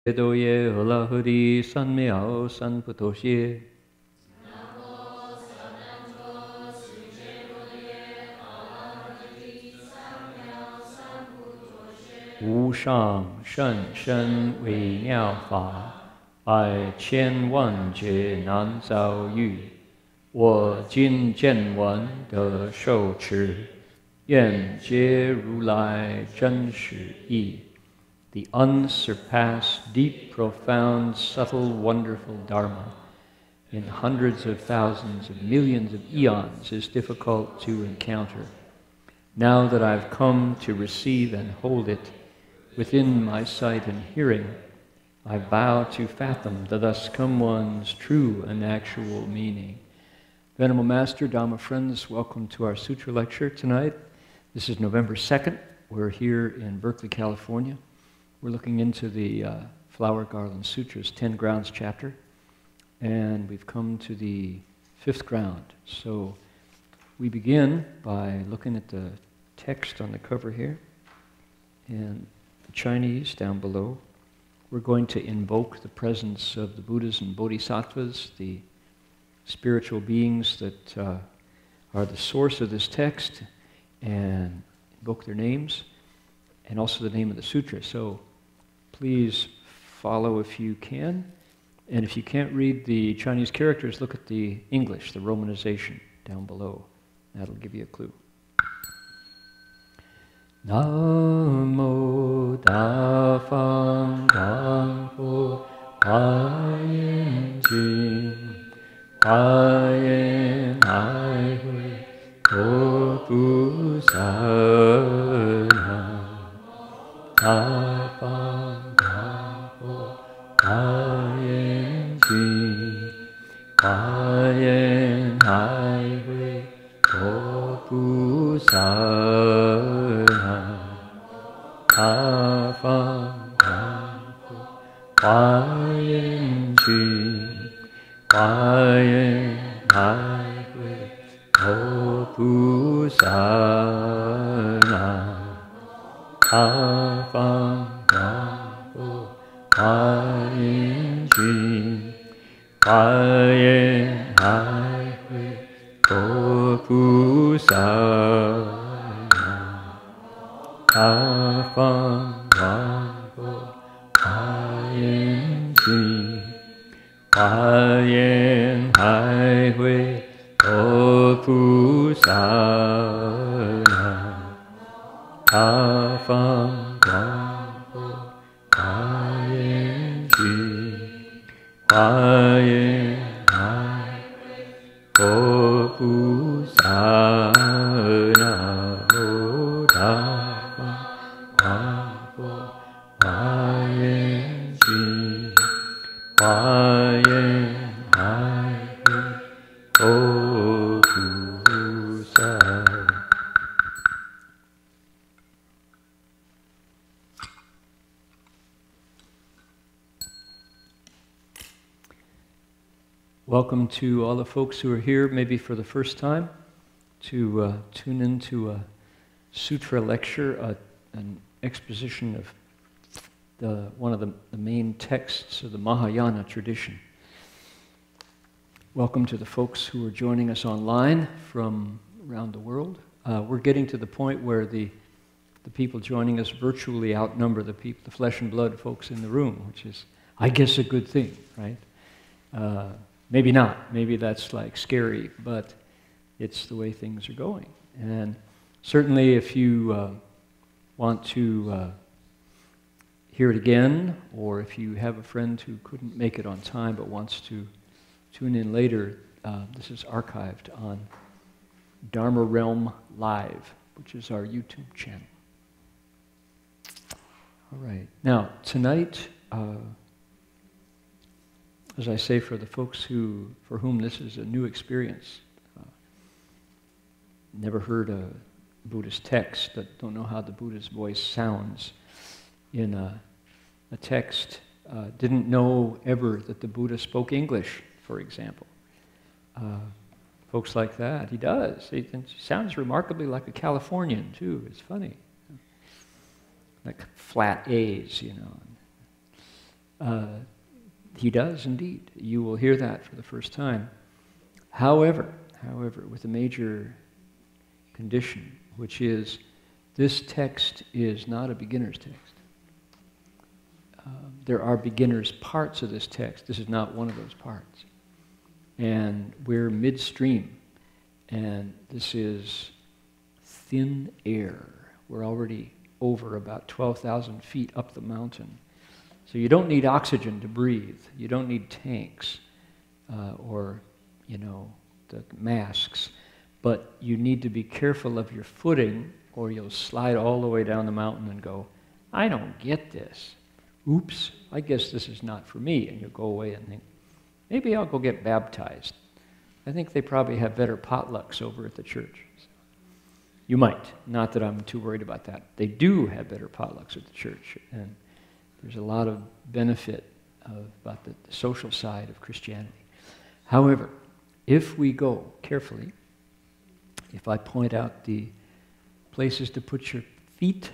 都耶和拉合的三藐三菩提耶。无上甚深微妙法，百千万劫难遭遇。我今见闻得受持，愿解如来真实义。The unsurpassed, deep, profound, subtle, wonderful Dharma in hundreds of thousands of millions of eons is difficult to encounter. Now that I've come to receive and hold it within my sight and hearing, I vow to fathom the thus come one's true and actual meaning. Venerable Master, Dhamma friends, welcome to our Sutra lecture tonight. This is November 2nd. We're here in Berkeley, California. We're looking into the Flower Garland Sutras, 10 grounds chapter, and we've come to the 5th ground. So we begin by looking at the text on the cover here, and the Chinese down below. We're going to invoke the presence of the Buddhas and Bodhisattvas, the spiritual beings that are the source of this text, and invoke their names, and also the name of the sutra. So please follow if you can. And if you can't read the Chinese characters, look at the English, the romanization down below. That'll give you a clue. Namo Da Fang Dang Po Huayan Jing Huayan Hai Hui Ko Bu Sa Da Fang Huayan Jing Huayan Hai Hui Ko Bu Sa Da Fang Huayan Jing Huayan Hai Hui Ko Bu Sa Da Fang Huayan Jing Huayan Hai Hui Ko Bu Sa Da Fang Huayan Jing Huayan Hai Hui Ko Bu Sa Da Fang Huayan Jing Huayan Hai Ko Bu Sa Namo Huayan Jing Huayan Hai Hui Ko Bu Sa. Welcome to all the folks who are here, maybe for the first time, to tune into a sutra lecture, an exposition of one of the main texts of the Mahayana tradition. Welcome to the folks who are joining us online from around the world. We're getting to the point where the people joining us virtually outnumber the flesh and blood folks in the room, which is, I guess, a good thing, right? Maybe not. Maybe that's like scary, but it's the way things are going. And certainly if you want to hear it again, or if you have a friend who couldn't make it on time but wants to tune in later, this is archived on Dharma Realm Live, which is our YouTube channel. All right. Now, tonight, as I say, for the folks for whom this is a new experience, never heard a Buddhist text, that don't know how the Buddha's voice sounds in a text, didn't know ever that the Buddha spoke English, for example. Folks like that, he does. He sounds remarkably like a Californian, too. It's funny. Like flat A's, you know. He does indeed. You will hear that for the first time. However, with a major condition, which is this text is not a beginner's text. There are beginner's parts of this text. This is not one of those parts. And we're midstream, and this is thin air. We're already over about 12,000 feet up the mountain. So you don't need oxygen to breathe. You don't need tanks or, the masks. But you need to be careful of your footing, or you'll slide all the way down the mountain and go, I don't get this. Oops, I guess this is not for me. And you'll go away and think, maybe I'll go get baptized. I think they probably have better potlucks over at the church. You might. Not that I'm too worried about that. They do have better potlucks at the church. And there's a lot of benefit about the social side of Christianity. However, if we go carefully, if I point out the places to put your feet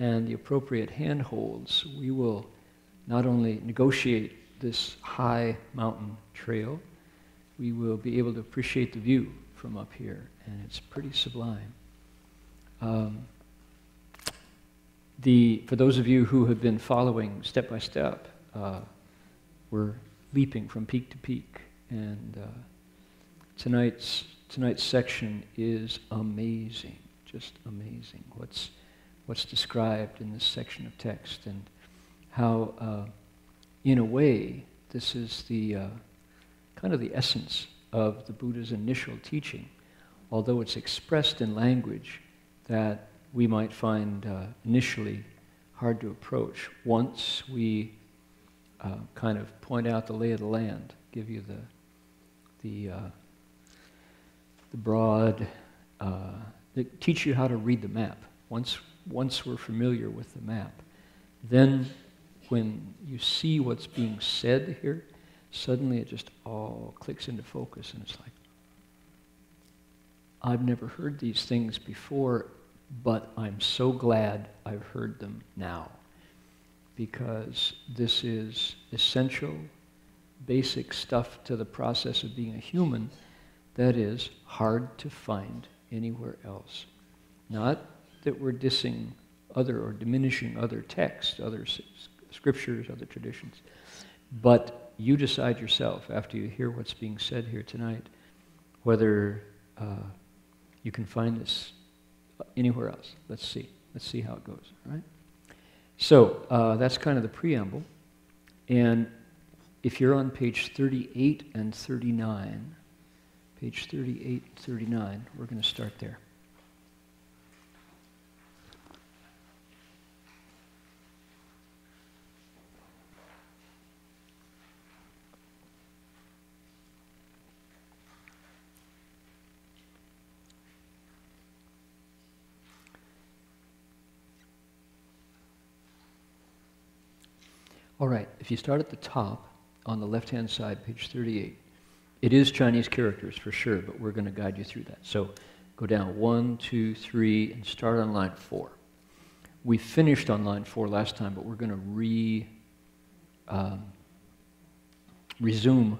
and the appropriate handholds, we will not only negotiate this high mountain trail, we will be able to appreciate the view from up here, and it's pretty sublime. For those of you who have been following step by step, we're leaping from peak to peak, and tonight's section is amazing, just amazing. What's described in this section of text, and how, in a way, this is the kind of the essence of the Buddha's initial teaching, although it's expressed in language that we might find initially hard to approach. Once we kind of point out the lay of the land, give you the broad, teach you how to read the map. Once we're familiar with the map, then when you see what's being said here, suddenly it just all clicks into focus, and it's like, I've never heard these things before, but I'm so glad I've heard them now, because this is essential, basic stuff to the process of being a human that is hard to find anywhere else. Not that we're dissing other or diminishing other texts, other scriptures, other traditions, but you decide yourself after you hear what's being said here tonight whether you can find this anywhere else. Let's see how it goes, all right? So that's kind of the preamble. And if you're on page 38 and 39, page 38 and 39, we're going to start there. All right, if you start at the top, on the left-hand side, page 38, it is Chinese characters for sure, but we're going to guide you through that. So go down 1, 2, 3, and start on line 4. We finished on line 4 last time, but we're going to resume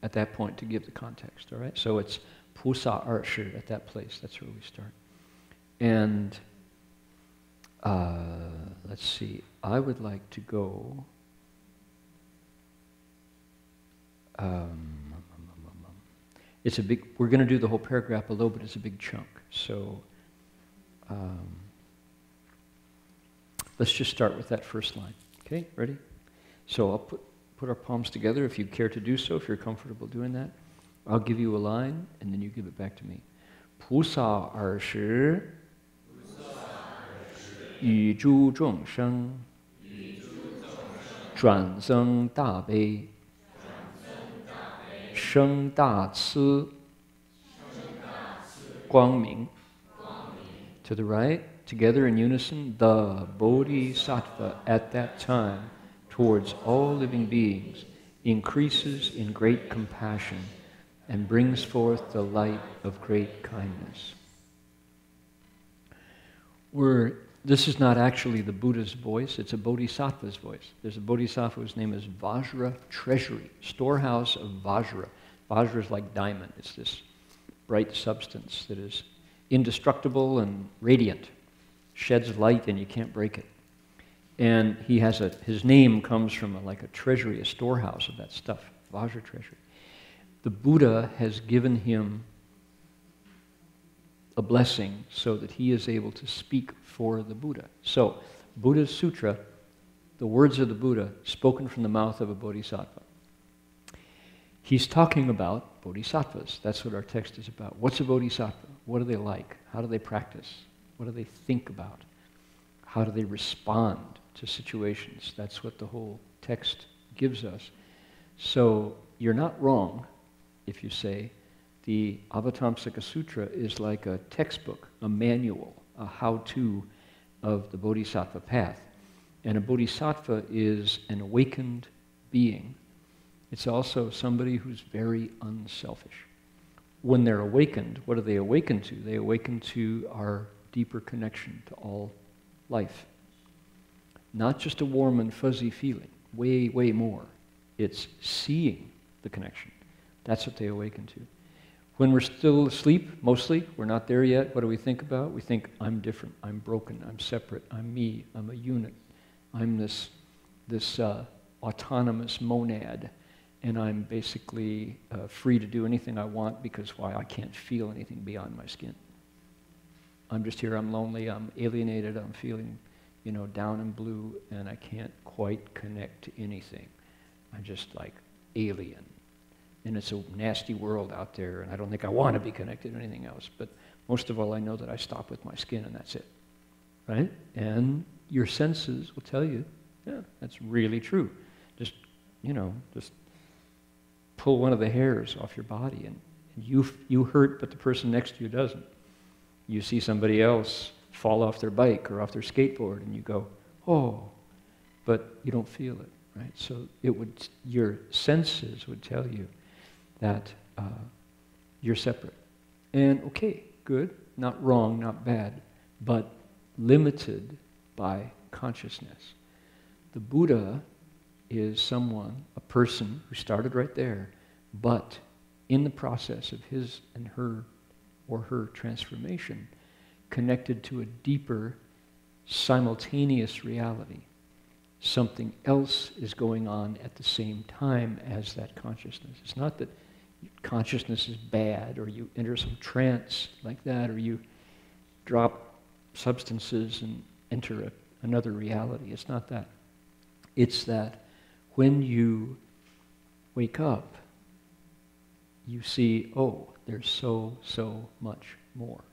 at that point to give the context, all right? So it's Pusa Arshi at that place. That's where we start. And let's see, I would like to go... it's a big, we're going to do the whole paragraph below, but it's a big chunk. So let's just start with that first line. Okay, ready? So I'll put our palms together if you care to do so, if you're comfortable doing that. I'll give you a line, and then you give it back to me. Pusa Arshi Yu Zhu Zhong Sheng Zhuan Zeng Da Bei Sheng Da Ci Guang Ming. To the right, together in unison, the bodhisattva at that time towards all living beings increases in great compassion and brings forth the light of great kindness. We're this is not actually the Buddha's voice, it's a bodhisattva's voice. There's a bodhisattva whose name is Vajra Treasury, storehouse of Vajra. Vajra is like diamond. It's this bright substance that is indestructible and radiant, sheds light and you can't break it. And he has his name comes from like a treasury, a storehouse of that stuff, Vajra Treasury. The Buddha has given him a blessing so that he is able to speak for the Buddha. So, Buddha's Sutra, the words of the Buddha spoken from the mouth of a bodhisattva. He's talking about bodhisattvas. That's what our text is about. What's a bodhisattva? What are they like? How do they practice? What do they think about? How do they respond to situations? That's what the whole text gives us. So you're not wrong if you say the Avatamsaka Sutra is like a textbook, a manual, a how-to of the bodhisattva path. And a bodhisattva is an awakened being. It's also somebody who's very unselfish. When they're awakened, what do they awaken to? They awaken to our deeper connection to all life. Not just a warm and fuzzy feeling, way, way more. It's seeing the connection. That's what they awaken to. When we're still asleep, mostly, we're not there yet, what do we think about? We think, I'm different, I'm broken, I'm separate, I'm me, I'm a unit, I'm this autonomous monad, and I'm basically free to do anything I want because, why, I can't feel anything beyond my skin. I'm just here, I'm lonely, I'm alienated, I'm feeling, down and blue, and I can't quite connect to anything. I'm just like alien. And it's a nasty world out there, and I don't think I want to be connected to anything else. But most of all, I know that I stop with my skin, and that's it. Right? And your senses will tell you, yeah, that's really true. Just pull one of the hairs off your body, and you hurt, but the person next to you doesn't. You see somebody else fall off their bike or off their skateboard, and you go, oh, but you don't feel it. Right? So your senses would tell you that you're separate. And okay, good, not wrong, not bad, but limited by consciousness. The Buddha is a person who started right there, but in the process of his and her or her transformation, connected to a deeper, simultaneous reality. Something else is going on at the same time as that consciousness. It's not that consciousness is bad, or you enter some trance like that, or you drop substances and enter another reality. It's not that. It's that when you wake up, you see, oh, there's so much more.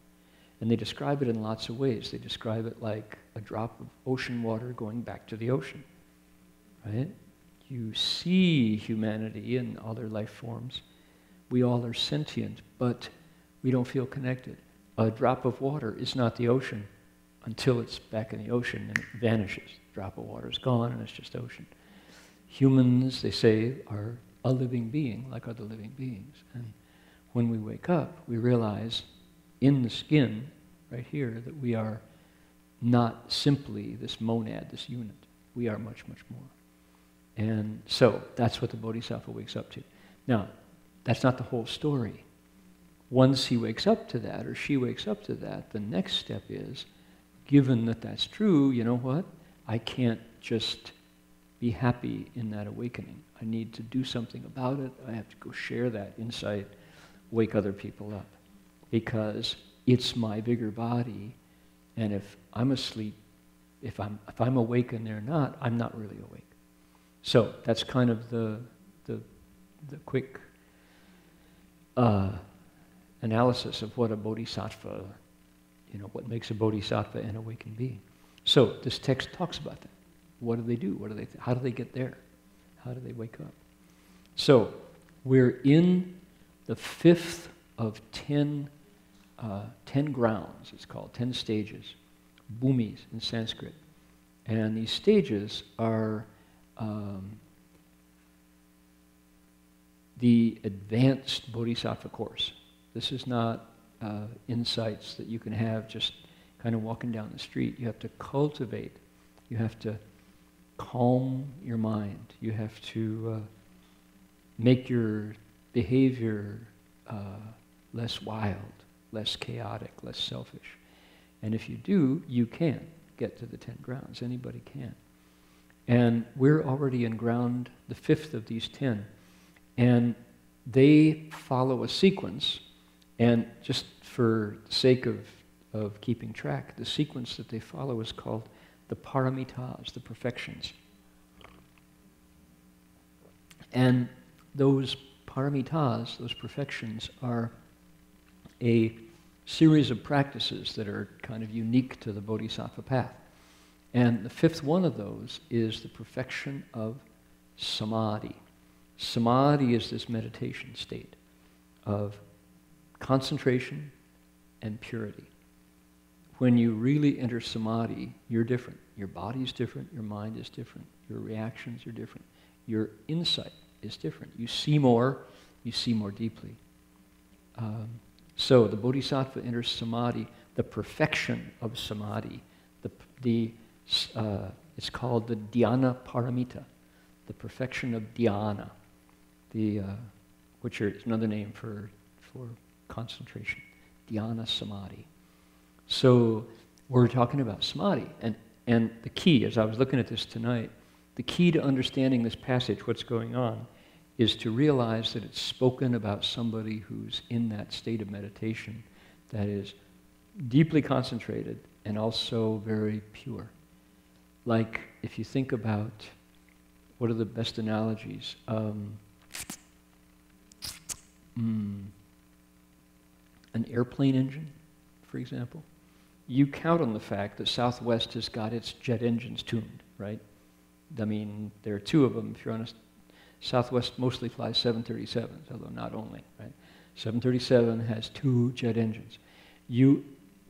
And they describe it in lots of ways. They describe it like a drop of ocean water going back to the ocean, right? You see humanity and other life forms. We all are sentient, but we don't feel connected. A drop of water is not the ocean until it's back in the ocean and it vanishes. A drop of water is gone and it's just ocean. Humans, they say, are a living being, like other living beings. And when we wake up, we realize in the skin, right here, that we are not simply this monad, this unit. We are much, much more. And so that's what the Bodhisattva wakes up to. Now, that's not the whole story. Once he wakes up to that, or she wakes up to that, the next step is, given that that's true, you know what? I can't just be happy in that awakening. I need to do something about it. I have to go share that insight, wake other people up. Because it's my bigger body, and if I'm asleep, if I'm awake and they're not, I'm not really awake. So that's kind of the quick analysis of what a bodhisattva, what makes a bodhisattva an awakened being. So this text talks about that. What do they do? How do they get there? How do they wake up? So we're in the fifth of 10 grounds, it's called, 10 stages, bhumis in Sanskrit. And these stages are the advanced bodhisattva course. This is not insights that you can have just kind of walking down the street. You have to cultivate. You have to calm your mind. You have to make your behavior less wild, less chaotic, less selfish. And if you do, you can get to the 10 grounds. Anybody can. And we're already in ground, the 5th of these 10. And they follow a sequence. And just for the sake of keeping track, the sequence that they follow is called the paramitas, the perfections. And those paramitas, those perfections, are a series of practices that are kind of unique to the bodhisattva path. And the 5th one of those is the perfection of samadhi. Samadhi is this meditation state of concentration and purity. When you really enter samadhi, you're different. Your body's different, your mind is different, your reactions are different, your insight is different. You see more deeply. So the bodhisattva enters samadhi, the perfection of samadhi. It's called the dhyana paramita, the perfection of dhyana, which is another name for concentration, dhyana samadhi. So we're talking about samadhi, and the key, as I was looking at this tonight, the key to understanding this passage, what's going on, is to realize that it's spoken about somebody who's in that state of meditation that is deeply concentrated and also very pure. Like, if you think about, what are the best analogies? An airplane engine, for example. You count on the fact that Southwest has got its jet engines tuned, right? I mean, there are 2 of them, if you're honest. Southwest mostly flies 737s, although not only, right? 737 has 2 jet engines.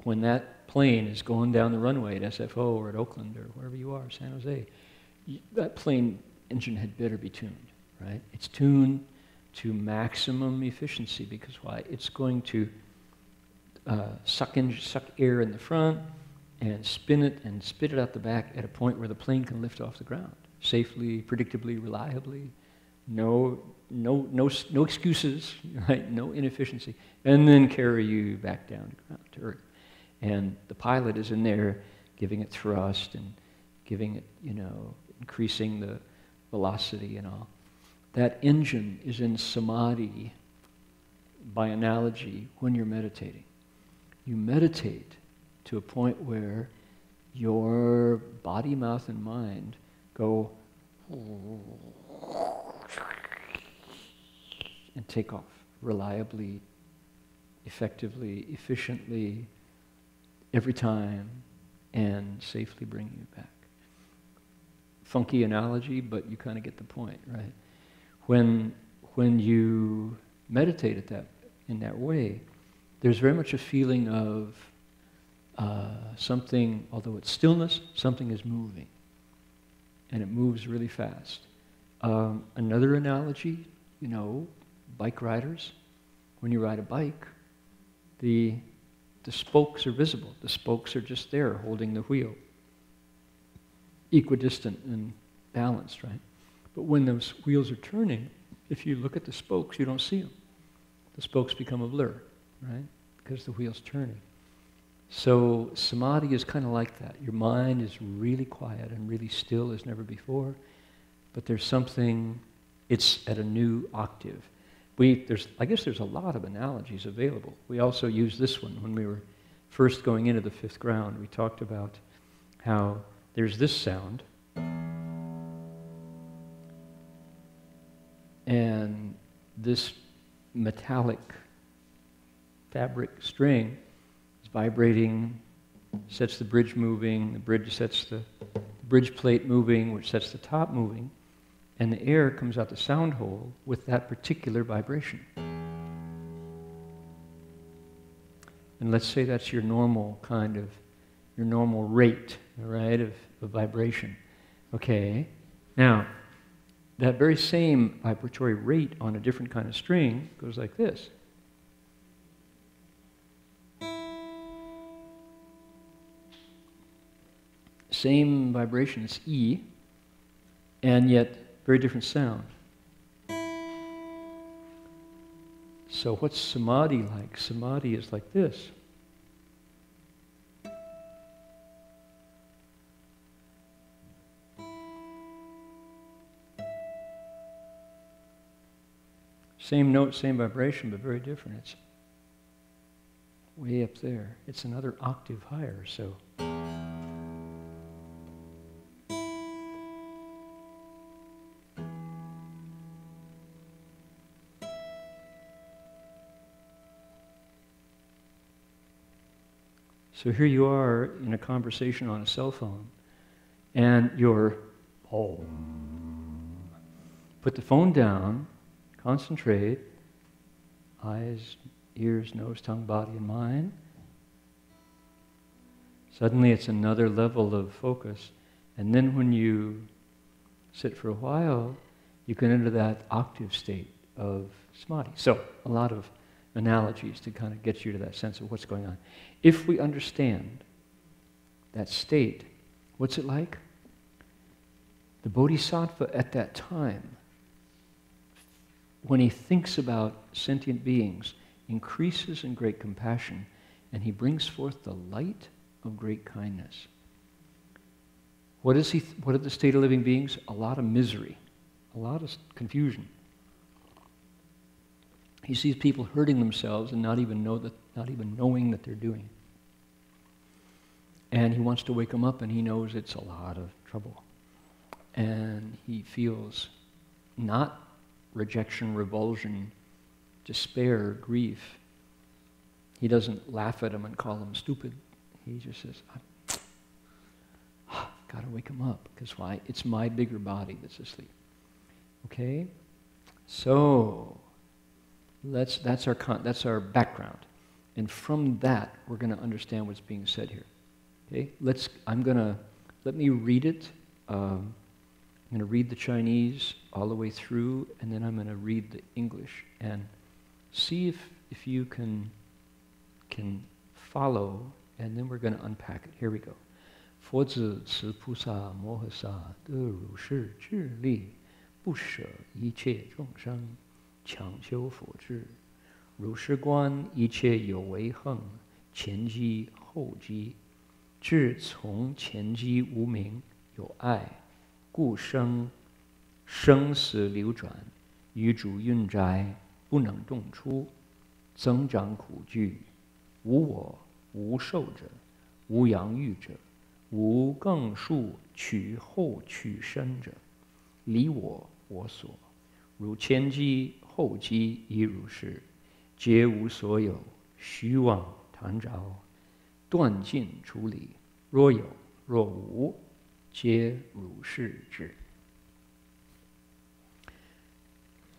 When that plane is going down the runway at SFO or at Oakland or wherever you are, San Jose, that plane engine had better be tuned, right? It's tuned to maximum efficiency, because why? It's going to suck air in the front and spin it and spit it out the back at a point where the plane can lift off the ground safely, predictably, reliably. No excuses, right? No inefficiency, and then carry you back down to earth. And the pilot is in there giving it thrust and giving it, increasing the velocity and all. That engine is in samadhi, by analogy, when you're meditating. You meditate to a point where your body, mouth, and mind go and take off reliably, effectively, efficiently, every time, and safely bring you back. Funky analogy, but you kind of get the point, right? When you meditate in that way, there's very much a feeling of something, although it's stillness, something is moving, and it moves really fast. Another analogy, bike riders. When you ride a bike, the spokes are visible. The spokes are just there holding the wheel, equidistant and balanced, right? But when those wheels are turning, if you look at the spokes, you don't see them. The spokes become a blur, right? Because the wheel's turning. So samadhi is kind of like that. Your mind is really quiet and really still as never before, but there's something, it's at a new octave. I guess there's a lot of analogies available. We also used this one when we were first going into the 5th ground. We talked about how there's this sound, and this metallic fabric string is vibrating, sets the bridge moving, the bridge sets the bridge plate moving, which sets the top moving, and the air comes out the sound hole with that particular vibration. And let's say that's your normal rate, right, of vibration. Okay, now, that very same vibratory rate on a different kind of string goes like this. Same vibration, it's E, and yet very different sound. So what's samadhi like? Samadhi is like this. Same note, same vibration, but very different. It's way up there. It's another octave higher, so. So here you are in a conversation on a cell phone, and you're, put the phone down, concentrate, eyes, ears, nose, tongue, body, and mind. Suddenly it's another level of focus. And then when you sit for a while, you can enter that octave state of samadhi. So a lot of analogies to kind of get you to that sense of what's going on. If we understand that state, what's it like? The bodhisattva at that time, when he thinks about sentient beings, increases in great compassion, and he brings forth the light of great kindness. What are the state of living beings? A lot of misery, a lot of confusion. He sees people hurting themselves and not even knowing that they're doing it. And he wants to wake them up, and he knows it's a lot of trouble. And he feels not rejection, revulsion, despair, grief. He doesn't laugh at them and call them stupid. He just says, I've got to wake them up, because why? It's my bigger body that's asleep. Okay? So that's our background. And from that, we're going to understand what's being said here. Okay? Let me read it. I'm going to read the Chinese all the way through, and then I'm going to read the English, and see if you can follow, and then we're going to unpack it. Here we go. 佛子慈菩萨摩诃萨得如是智力，不舍一切众生，强修佛智，如是观一切有为横，前机后机，智从前机无明有爱，故生死流转，于主运宅不能动出，增长苦惧，无我无受者，无阳欲者，无更数取后取身者，离我我所，如前机后机亦如是，皆无所有，虚妄谈着，断尽处理，若有若无，皆如是智。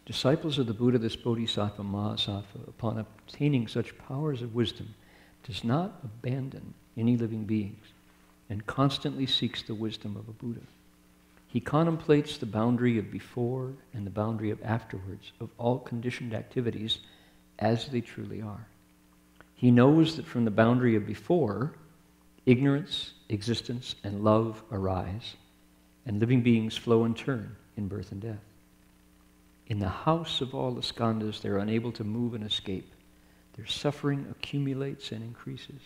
Disciples of the Buddha, this Bodhisattva, Mahasattva, upon obtaining such powers of wisdom, does not abandon any living beings and constantly seeks the wisdom of a Buddha. He contemplates the boundary of before and the boundary of afterwards of all conditioned activities as they truly are. He knows that from the boundary of before, ignorance, existence, and love arise, and living beings flow in turn in birth and death. In the house of all the skandas, they are unable to move and escape. Their suffering accumulates and increases.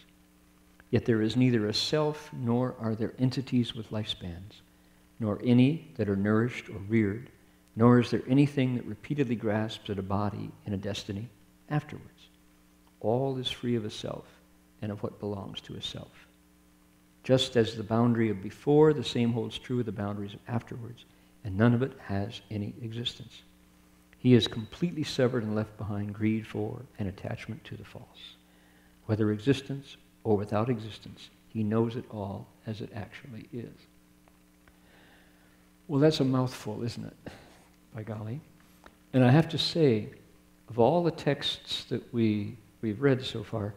Yet there is neither a self, nor are there entities with lifespans, nor any that are nourished or reared, nor is there anything that repeatedly grasps at a body and a destiny afterwards. All is free of a self and of what belongs to a self. Just as the boundary of before, the same holds true of the boundaries of afterwards, and none of it has any existence. He is completely severed and left behind greed for and attachment to the false. Whether existence or without existence, he knows it all as it actually is. Well, that's a mouthful, isn't it? By golly. And I have to say, of all the texts that we've read so far,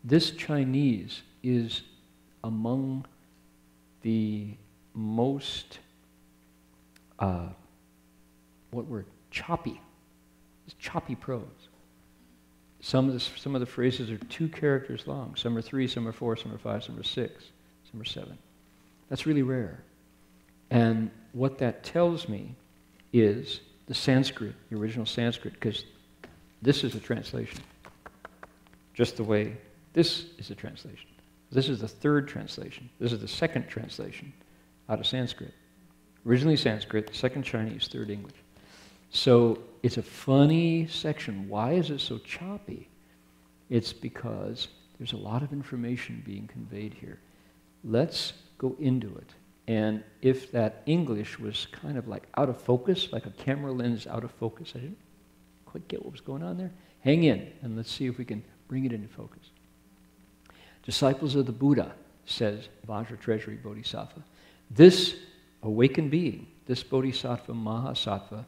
this Chinese is among the most, choppy. It's choppy prose. Some of the phrases are 2 characters long. Some are 3, some are 4, some are 5, some are 6, some are 7. That's really rare. And what that tells me is the Sanskrit, the original Sanskrit, because this is a translation, just the way this is a translation. This is the third translation. This is the second translation out of Sanskrit. Originally Sanskrit, second Chinese, third English. So it's a funny section. Why is it so choppy? It's because there's a lot of information being conveyed here. Let's go into it. And if that English was kind of like out of focus, like a camera lens out of focus, I didn't quite get what was going on there, hang in and let's see if we can bring it into focus. Disciples of the Buddha, says Vajra Treasury Bodhisattva, this awakened being, this Bodhisattva Mahasattva,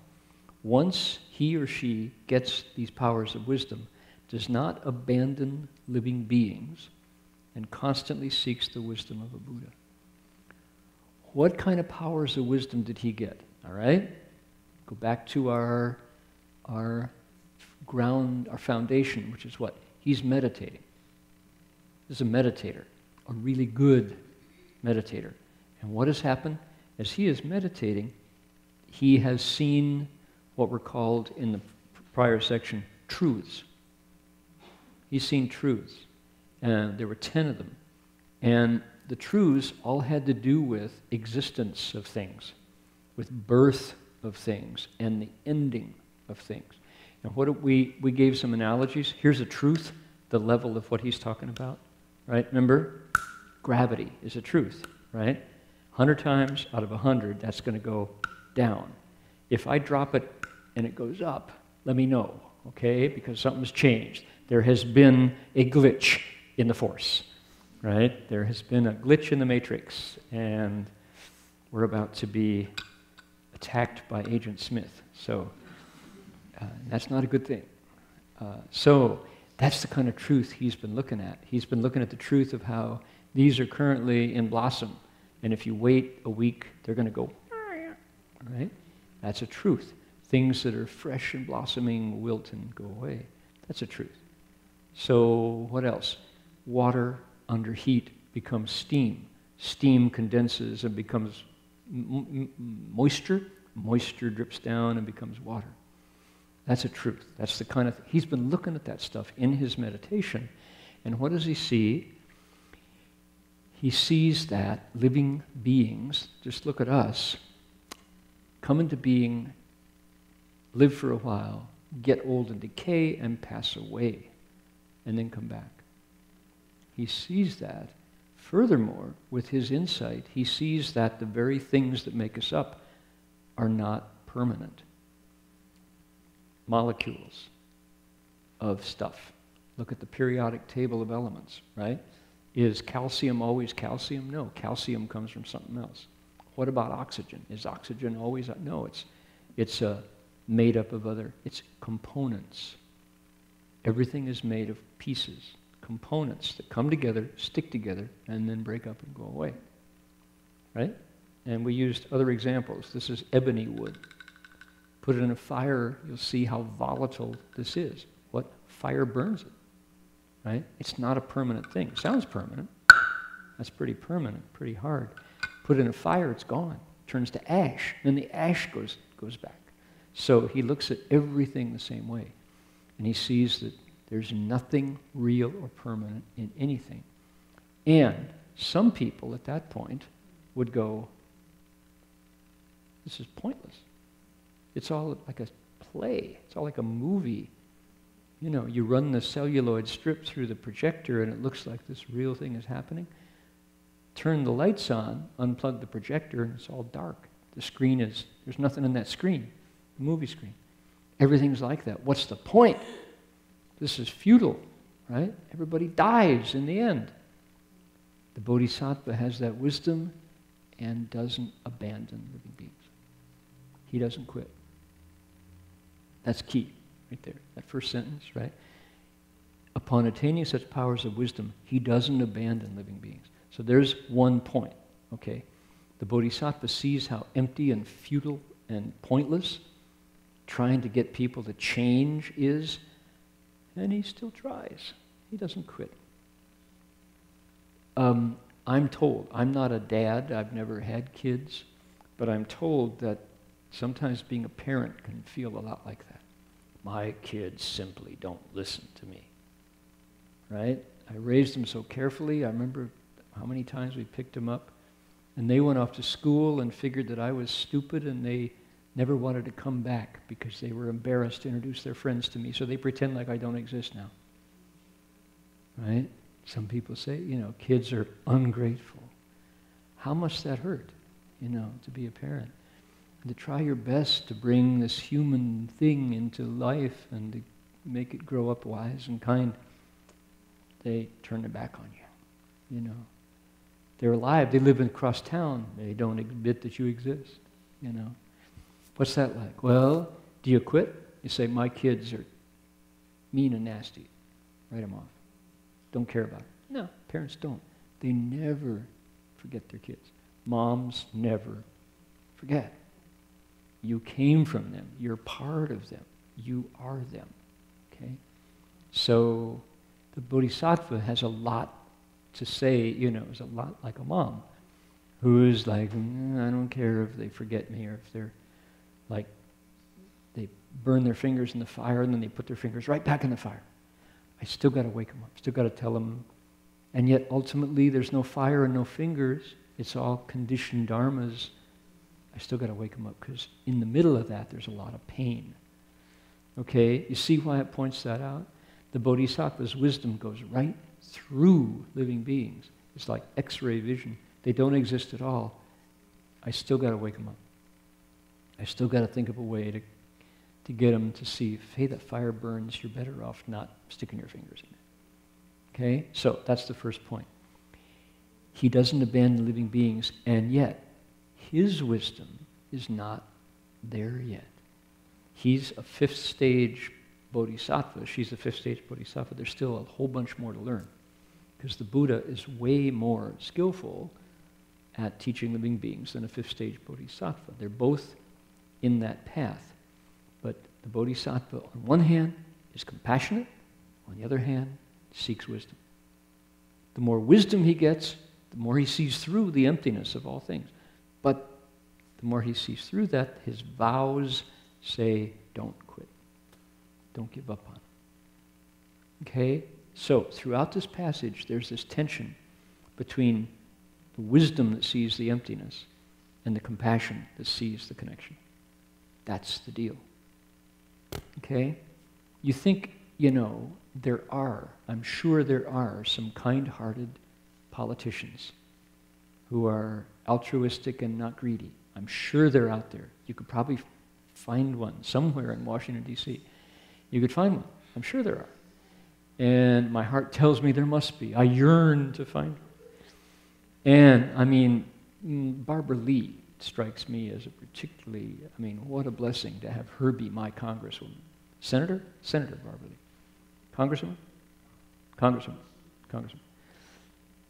once he or she gets these powers of wisdom, does not abandon living beings and constantly seeks the wisdom of a Buddha. What kind of powers of wisdom did he get? All right? Go back to our ground, our foundation, which is what? He's meditating. This is a meditator, a really good meditator. And what has happened? As he is meditating, he has seen what were called in the prior section truths. He's seen truths. And there were 10 of them. And the truths all had to do with existence of things, with birth of things, and the ending of things. And what we gave some analogies. Here's a truth, the level of what he's talking about, right? Remember, gravity is a truth, right? 100 times out of 100, that's going to go down. If I drop it and it goes up, let me know, okay? Because something's changed. There has been a glitch in the force, right? There has been a glitch in the matrix, and we're about to be attacked by Agent Smith. So that's not a good thing. So that's the kind of truth he's been looking at. He's been looking at the truth of how these are currently in blossom, and if you wait a week, they're going to go, right? That's a truth. Things that are fresh and blossoming wilt and go away. That's a truth. So what else? Water under heat becomes steam. Steam condenses and becomes moisture. Moisture drips down and becomes water. That's a truth. That's the kind of... He's been looking at that stuff in his meditation. And what does he see? He sees that living beings, just look at us, come into being, live for a while, get old and decay, and pass away, and then come back. He sees that. Furthermore, with his insight, he sees that the very things that make us up are not permanent. Molecules of stuff. Look at the periodic table of elements, right? Is calcium always calcium? No, calcium comes from something else. What about oxygen? Is oxygen always? No, it's made up of other, it's components. Everything is made of pieces, components that come together, stick together, and then break up and go away, right? And we used other examples. This is ebony wood. Put it in a fire, you'll see how volatile this is. What? Fire burns it, right? It's not a permanent thing. It sounds permanent. That's pretty permanent, pretty hard. Put it in a fire, it's gone. It turns to ash. Then the ash goes back. So he looks at everything the same way. And he sees that there's nothing real or permanent in anything. And some people at that point would go, this is pointless. It's all like a play. It's all like a movie. You know, you run the celluloid strip through the projector and it looks like this real thing is happening. Turn the lights on, unplug the projector, and it's all dark. The screen is, there's nothing in that screen, the movie screen. Everything's like that. What's the point? This is futile, right? Everybody dies in the end. The Bodhisattva has that wisdom and doesn't abandon living beings. He doesn't quit. That's key, right there. That first sentence, right? Upon attaining such powers of wisdom, he doesn't abandon living beings. So there's one point, okay? The Bodhisattva sees how empty and futile and pointless trying to get people to change is, and he still tries. He doesn't quit. I'm told, I'm not a dad, I've never had kids, but I'm told that sometimes being a parent can feel a lot like that. My kids simply don't listen to me, right? I raised them so carefully. I remember how many times we picked them up, and they went off to school and figured that I was stupid, and they never wanted to come back because they were embarrassed to introduce their friends to me, so they pretend like I don't exist now, right? Some people say, kids are ungrateful. How much that hurt, to be a parent. And to try your best to bring this human thing into life and to make it grow up wise and kind, they turn their back on you, They're alive. They live across town. They don't admit that you exist, What's that like? Well, do you quit? You say, my kids are mean and nasty. Write them off. Don't care about it. No, parents don't. They never forget their kids. Moms never forget. You came from them. You're part of them. You are them. Okay? So the Bodhisattva has a lot to say, is a lot like a mom who's like, I don't care if they forget me or if they're like, they burn their fingers in the fire and then they put their fingers right back in the fire. I still got to wake them up. Still got to tell them. And yet ultimately there's no fire and no fingers. It's all conditioned dharmas. I still got to wake them up because in the middle of that there's a lot of pain. Okay, you see why it points that out? The Bodhisattva's wisdom goes right through living beings. It's like X-ray vision. They don't exist at all. I still got to wake them up. I still got to think of a way to get them to see, if, hey, that fire burns, you're better off not sticking your fingers in it. Okay? So that's the first point. He doesn't abandon living beings, and yet his wisdom is not there yet. He's a fifth stage bodhisattva. She's a fifth stage bodhisattva. There's still a whole bunch more to learn because the Buddha is way more skillful at teaching living beings than a fifth stage bodhisattva. They're both in that path. But the bodhisattva, on one hand, is compassionate. On the other hand, seeks wisdom. The more wisdom he gets, the more he sees through the emptiness of all things. But the more he sees through that, his vows say, don't quit. Don't give up on it. Okay? So, throughout this passage, there's this tension between the wisdom that sees the emptiness and the compassion that sees the connection. That's the deal. Okay? You think, I'm sure there are some kind-hearted politicians who are altruistic and not greedy. I'm sure they're out there. You could probably find one somewhere in Washington, D.C. You could find one. I'm sure there are. And my heart tells me there must be. I yearn to find one. And, Barbara Lee strikes me as a particularly, what a blessing to have her be my congresswoman. Senator? Senator Barbara Lee. Congresswoman? Congresswoman.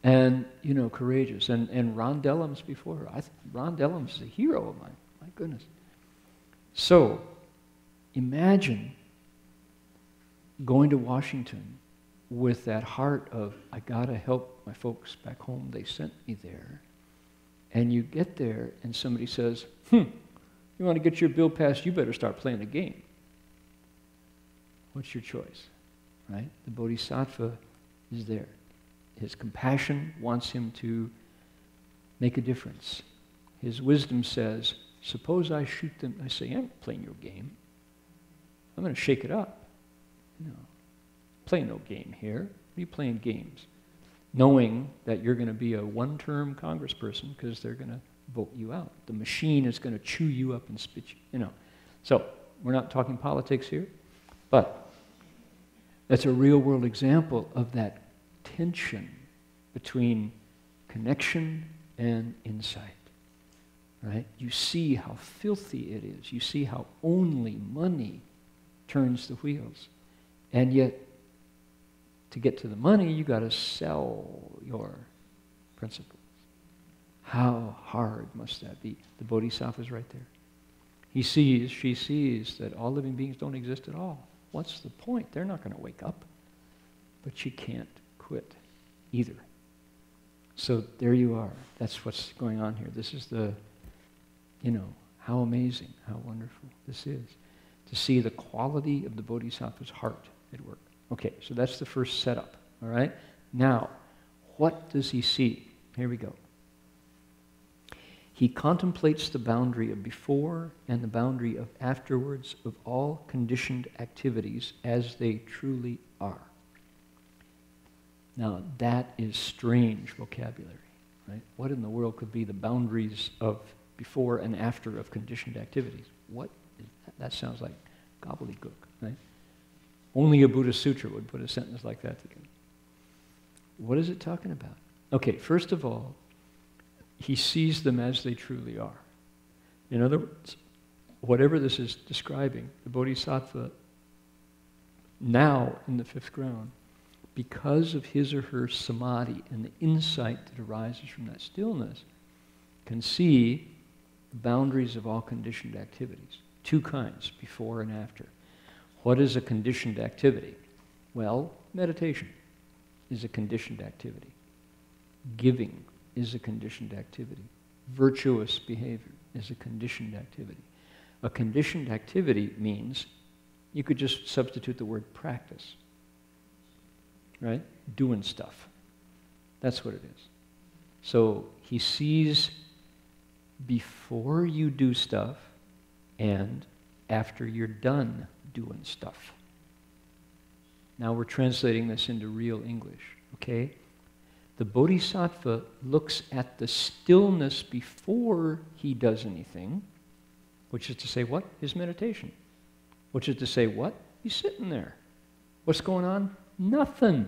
And, courageous. And Ron Dellum's before her. Ron Dellum's a hero of mine. My goodness. So, imagine going to Washington with that heart of, I got to help my folks back home. They sent me there. And you get there and somebody says, you want to get your bill passed, you better start playing the game. What's your choice? Right? The Bodhisattva is there. His compassion wants him to make a difference. His wisdom says, suppose I shoot them. I say, I'm playing your game. I'm going to shake it up. Play no game here. What are you playing games? Knowing that you're going to be a one-term congressperson because they're going to vote you out. The machine is going to chew you up and spit you. So we're not talking politics here, but that's a real-world example of that tension between connection and insight. Right? You see how filthy it is. You see how only money turns the wheels. And yet, to get to the money, you got to sell your principles. How hard must that be? The Bodhisattva is right there. She sees that all living beings don't exist at all. What's the point? They're not going to wake up. But she can't quit either. So there you are. That's what's going on here. This is the, how amazing, how wonderful this is. To see the quality of the Bodhisattva's heart at work. Okay, so that's the first setup, all right? Now, what does he see? Here we go. He contemplates the boundary of before and the boundary of afterwards of all conditioned activities as they truly are. Now, that is strange vocabulary, right? What in the world could be the boundaries of before and after of conditioned activities? What is that? That sounds like gobbledygook, right? Only a Buddhist sutra would put a sentence like that together. What is it talking about? Okay, first of all, he sees them as they truly are. In other words, whatever this is describing, the Bodhisattva now in the fifth ground, because of his or her samadhi and the insight that arises from that stillness, can see the boundaries of all conditioned activities. Two kinds, before and after. What is a conditioned activity? Well, meditation is a conditioned activity. Giving is a conditioned activity. Virtuous behavior is a conditioned activity. A conditioned activity means, you could just substitute the word practice, right? Doing stuff. That's what it is. So he sees before you do stuff and after you're done doing stuff. Now we're translating this into real English, okay? The Bodhisattva looks at the stillness before he does anything, which is to say what? His meditation. Which is to say what? He's sitting there. What's going on? Nothing.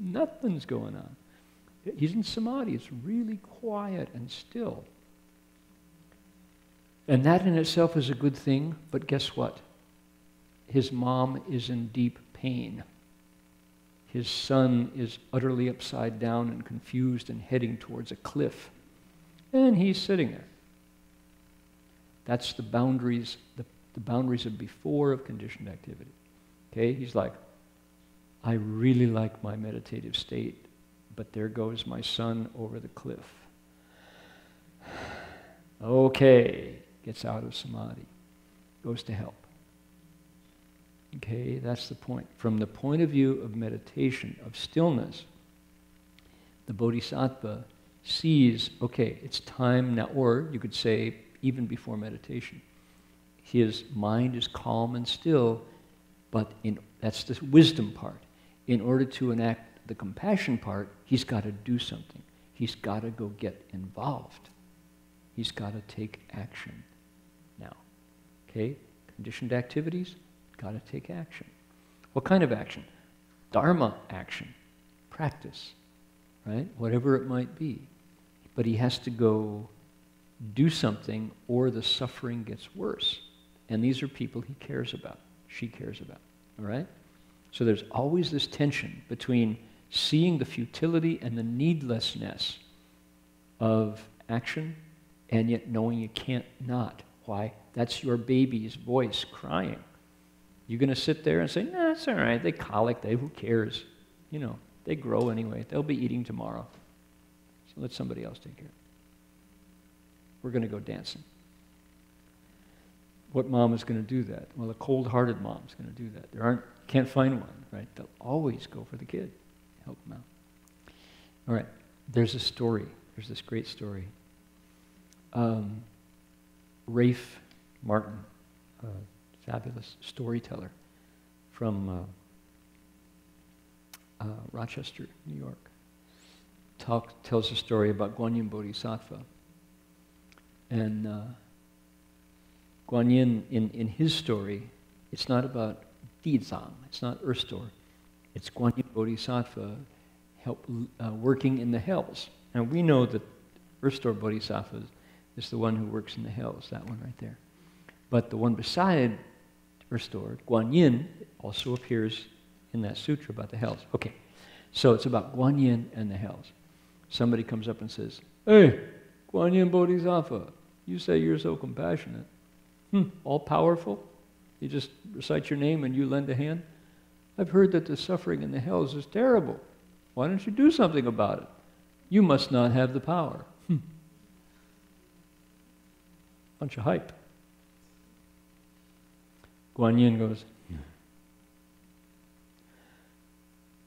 Nothing's going on. He's in samadhi. It's really quiet and still. And that in itself is a good thing, but guess what? His mom is in deep pain. His son is utterly upside down and confused and heading towards a cliff. And he's sitting there. That's the boundaries, the boundaries of before of conditioned activity. Okay, he's like, I really like my meditative state, but there goes my son over the cliff. Okay, gets out of samadhi, goes to help. Okay, that's the point. From the point of view of meditation, of stillness, the Bodhisattva sees, okay, it's time now, or you could say even before meditation, his mind is calm and still, but that's the wisdom part. In order to enact the compassion part, he's got to do something. He's got to go get involved. He's got to take action now. Okay, conditioned activities, got to take action. What kind of action? Dharma action, practice, right? Whatever it might be. But he has to go do something or the suffering gets worse. And these are people he cares about, she cares about, all right? So there's always this tension between seeing the futility and the needlessness of action and yet knowing you can't not. Why? That's your baby's voice crying. You're going to sit there and say, nah, it's all right. They colic. Who cares? You know, they grow anyway. They'll be eating tomorrow. So let somebody else take care of it. We're going to go dancing. What mom is going to do that? Well, a cold-hearted mom is going to do that. Can't find one, right? They'll always go for the kid. Help them out. All right. There's a story. There's this great story. Rafe Martin, fabulous storyteller from Rochester, New York, tells a story about Guanyin Bodhisattva. And Guanyin, in his story, it's not about Dizang, it's not Earth Store. It's Guanyin Bodhisattva working in the hells. And we know that Earth Store Bodhisattva is the one who works in the hells, that one right there. But the one beside Earth Store, Guanyin, also appears in that sutra about the hells. Okay, so it's about Guanyin and the hells. Somebody comes up and says, hey, Guanyin Bodhisattva, you say you're so compassionate. All-powerful? You just recite your name and you lend a hand? I've heard that the suffering in the hells is terrible. Why don't you do something about it? you must not have the power. Bunch of hype. Guan Yin goes,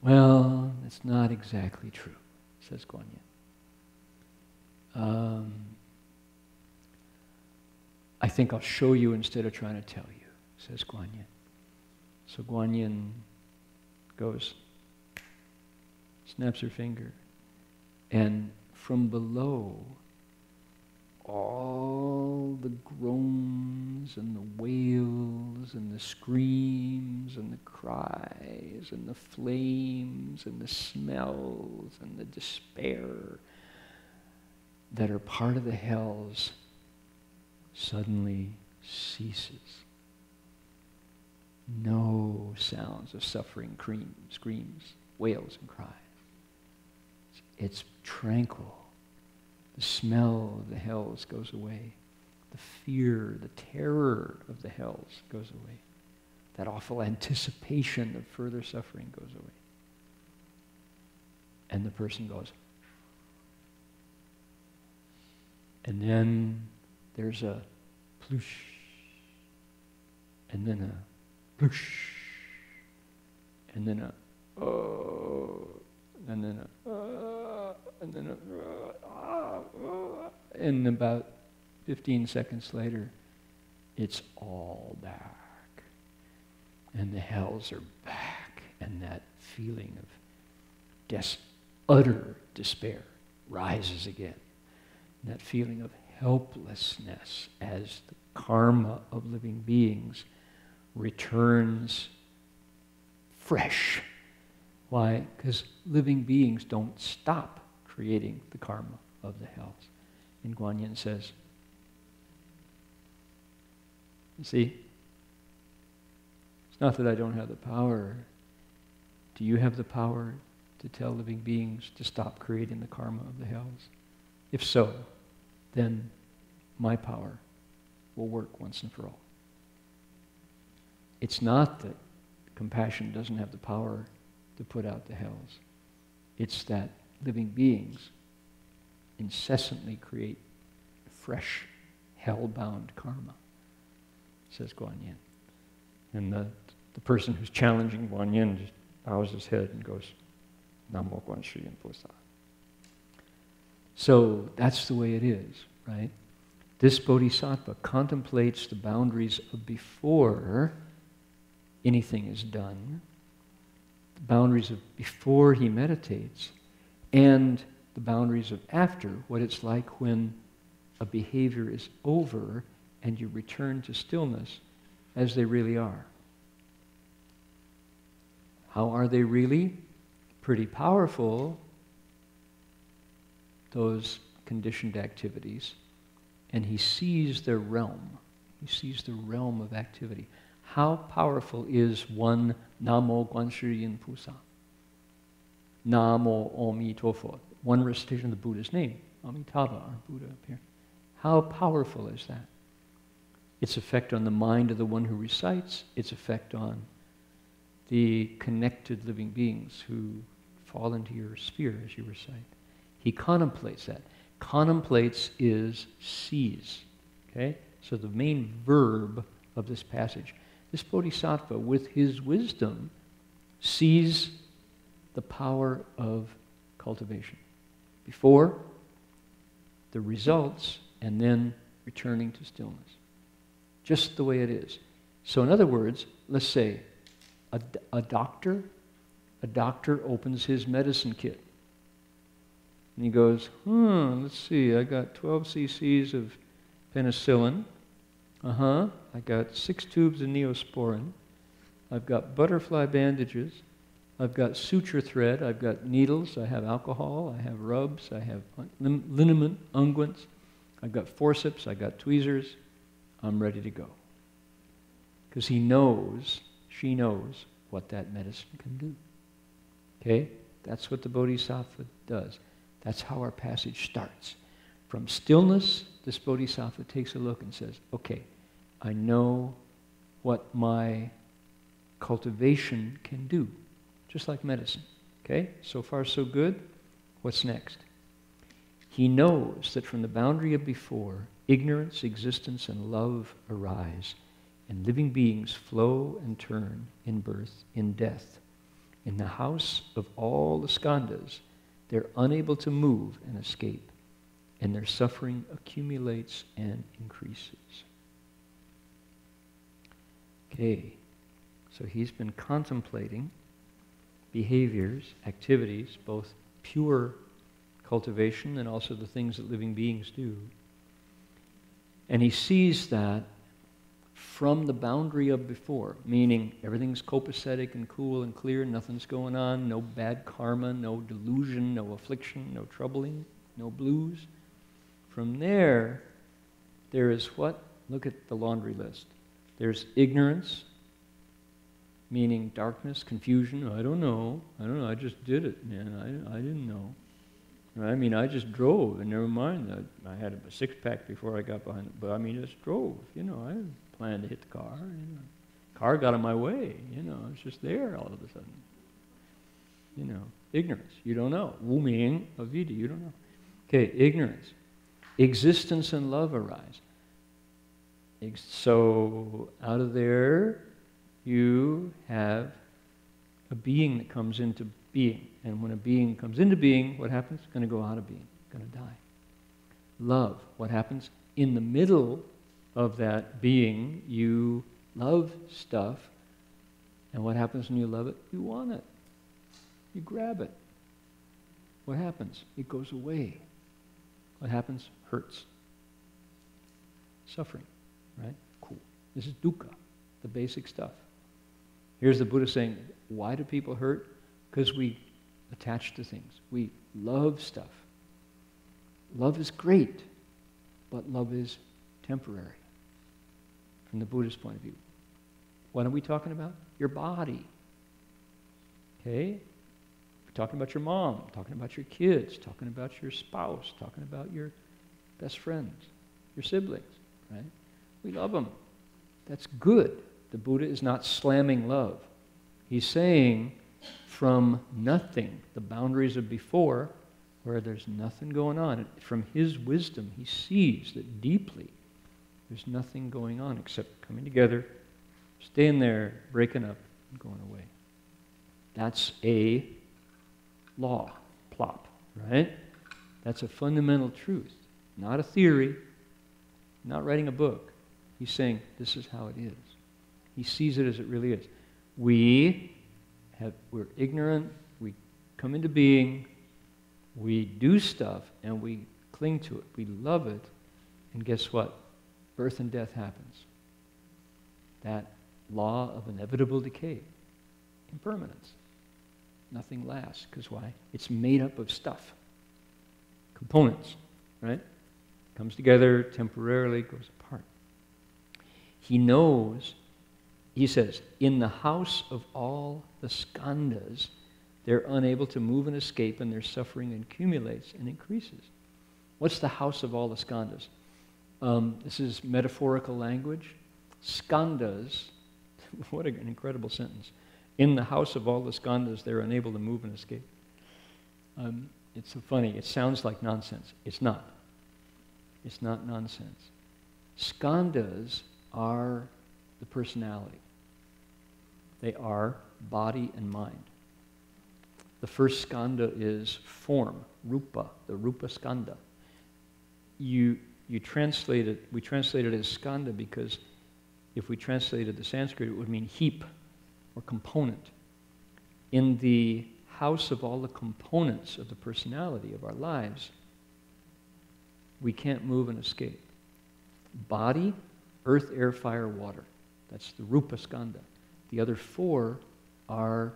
well, it's not exactly true, says Guan Yin. I think I'll show you instead of trying to tell you, says Guan Yin. So Guan Yin goes, snaps her finger, and from below, all the groans and the wails and the screams and the cries and the flames and the smells and the despair that are part of the hells suddenly ceases. No sounds of suffering, screams, wails, and cries. It's tranquil. The smell of the hells goes away. The fear, the terror of the hells goes away. That awful anticipation of further suffering goes away. And the person goes. And then there's a ploosh. And then a ploosh. And then a oh. And then and then and about 15 seconds later, it's all back. And the hells are back. And that feeling of utter despair rises again. And that feeling of helplessness as the karma of living beings returns fresh. Why? Because living beings don't stop creating the karma of the hells. And Guan Yin says, you see, it's not that I don't have the power. Do you have the power to tell living beings to stop creating the karma of the hells? If so, then my power will work once and for all. It's not that compassion doesn't have the power to put out the hells. It's that living beings incessantly create fresh, hell-bound karma, says Guan Yin. And the person who's challenging Guan Yin just bows his head and goes, Namo Guan Shi Yin Pusa. So that's the way it is, right? This bodhisattva contemplates the boundaries of before anything is done, the boundaries of before he meditates, and the boundaries of after, what it's like when a behavior is over and you return to stillness as they really are. How are they really? Pretty powerful, those conditioned activities, and he sees their realm. He sees the realm of activity. How powerful is one Namo Guan Shi Yin Pusa? Namo Omi Tofo. One recitation of the Buddha's name, Amitabha, our Buddha up here. How powerful is that? Its effect on the mind of the one who recites, its effect on the connected living beings who fall into your sphere as you recite. He contemplates that. Contemplates is sees. Okay? So the main verb of this passage. This bodhisattva, with his wisdom, sees the power of cultivation. Before, the results, and then returning to stillness. Just the way it is. So in other words, let's say a doctor opens his medicine kit. And he goes, let's see, I got 12 cc's of penicillin. I got 6 tubes of Neosporin. I've got butterfly bandages. I've got suture thread. I've got needles. I have alcohol. I have rubs. I have liniment, unguents. I've got forceps. I've got tweezers. I'm ready to go. Because he knows, she knows what that medicine can do. Okay? That's what the bodhisattva does. That's how our passage starts. From stillness, this bodhisattva takes a look and says, okay, I know what my cultivation can do, just like medicine. Okay? So far, so good. What's next? He knows that from the boundary of before, ignorance, existence, and love arise, and living beings flow and turn in birth, in death. In the house of all the skandhas, they're unable to move and escape, and their suffering accumulates and increases. Okay, so he's been contemplating behaviors, activities, both pure cultivation and also the things that living beings do. And he sees that from the boundary of before, meaning everything's copacetic and cool and clear, nothing's going on, no bad karma, no delusion, no affliction, no troubling, no blues. From there, there is what? Look at the laundry list. There's ignorance, meaning darkness, confusion. I don't know, I just did it, man, I didn't know. I mean, I just drove, and never mind that I had a six-pack before I got behind it, but I mean, I just drove, I didn't plan to hit the car, Car got in my way, it's just there all of a sudden. Ignorance, you don't know. Wu meaning avida, you don't know. Okay, ignorance. Existence and love arise. So out of there, you have a being that comes into being. And when a being comes into being, what happens? It's going to go out of being, going to die. Love, what happens? In the middle of that being, you love stuff. And what happens when you love it? You want it. You grab it. What happens? It goes away. What happens? Hurts. Suffering, right? Cool. This is dukkha, the basic stuff. Here's the Buddha saying, why do people hurt? Because we attach to things. We love stuff. Love is great, but love is temporary from the Buddhist point of view. What are we talking about? Your body. Okay? We're talking about your mom, talking about your kids, talking about your spouse, talking about your best friends, your siblings, right? We love them. That's good. The Buddha is not slamming love. He's saying from nothing, the boundaries of before, where there's nothing going on, from his wisdom, he sees that deeply there's nothing going on except coming together, staying there, breaking up, and going away. That's a law, plop, right? That's a fundamental truth, not a theory, not writing a book. He's saying this is how it is. He sees it as it really is. We're ignorant, we come into being, we do stuff, and we cling to it. We love it, and guess what? Birth and death happens. That law of inevitable decay, impermanence. Nothing lasts, because why? It's made up of stuff, components, right? Comes together temporarily, goes apart. He knows, he says, in the house of all the skandas, they're unable to move and escape, and their suffering accumulates and increases. What's the house of all the skandhas? This is metaphorical language. Skandas, what an incredible sentence. In the house of all the skandhas, they're unable to move and escape. It's so funny. It sounds like nonsense. It's not. It's not nonsense. Skandas are the personality. They are body and mind. The first skanda is form, rupa, the rupa skanda. You translate it, we translate it as skanda because if we translated the Sanskrit, it would mean heap or component. In the house of all the components of the personality of our lives, we can't move and escape. Body, earth, air, fire, water. That's the rupa skanda. The other four are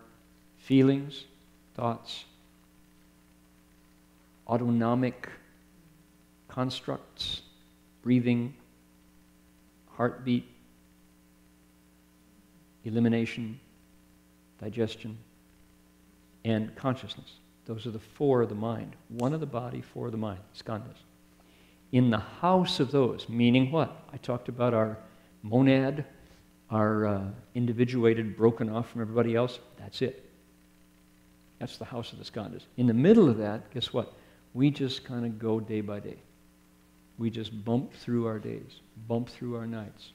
feelings, thoughts, autonomic constructs, breathing, heartbeat, elimination, digestion, and consciousness. Those are the four of the mind. One of the body, four of the mind, skandhas. In the house of those, meaning what? I talked about our monad, our individuated, broken off from everybody else. That's it. That's the house of the skandhas. In the middle of that, guess what? We just kind of go day by day. We just bump through our days, bump through our nights,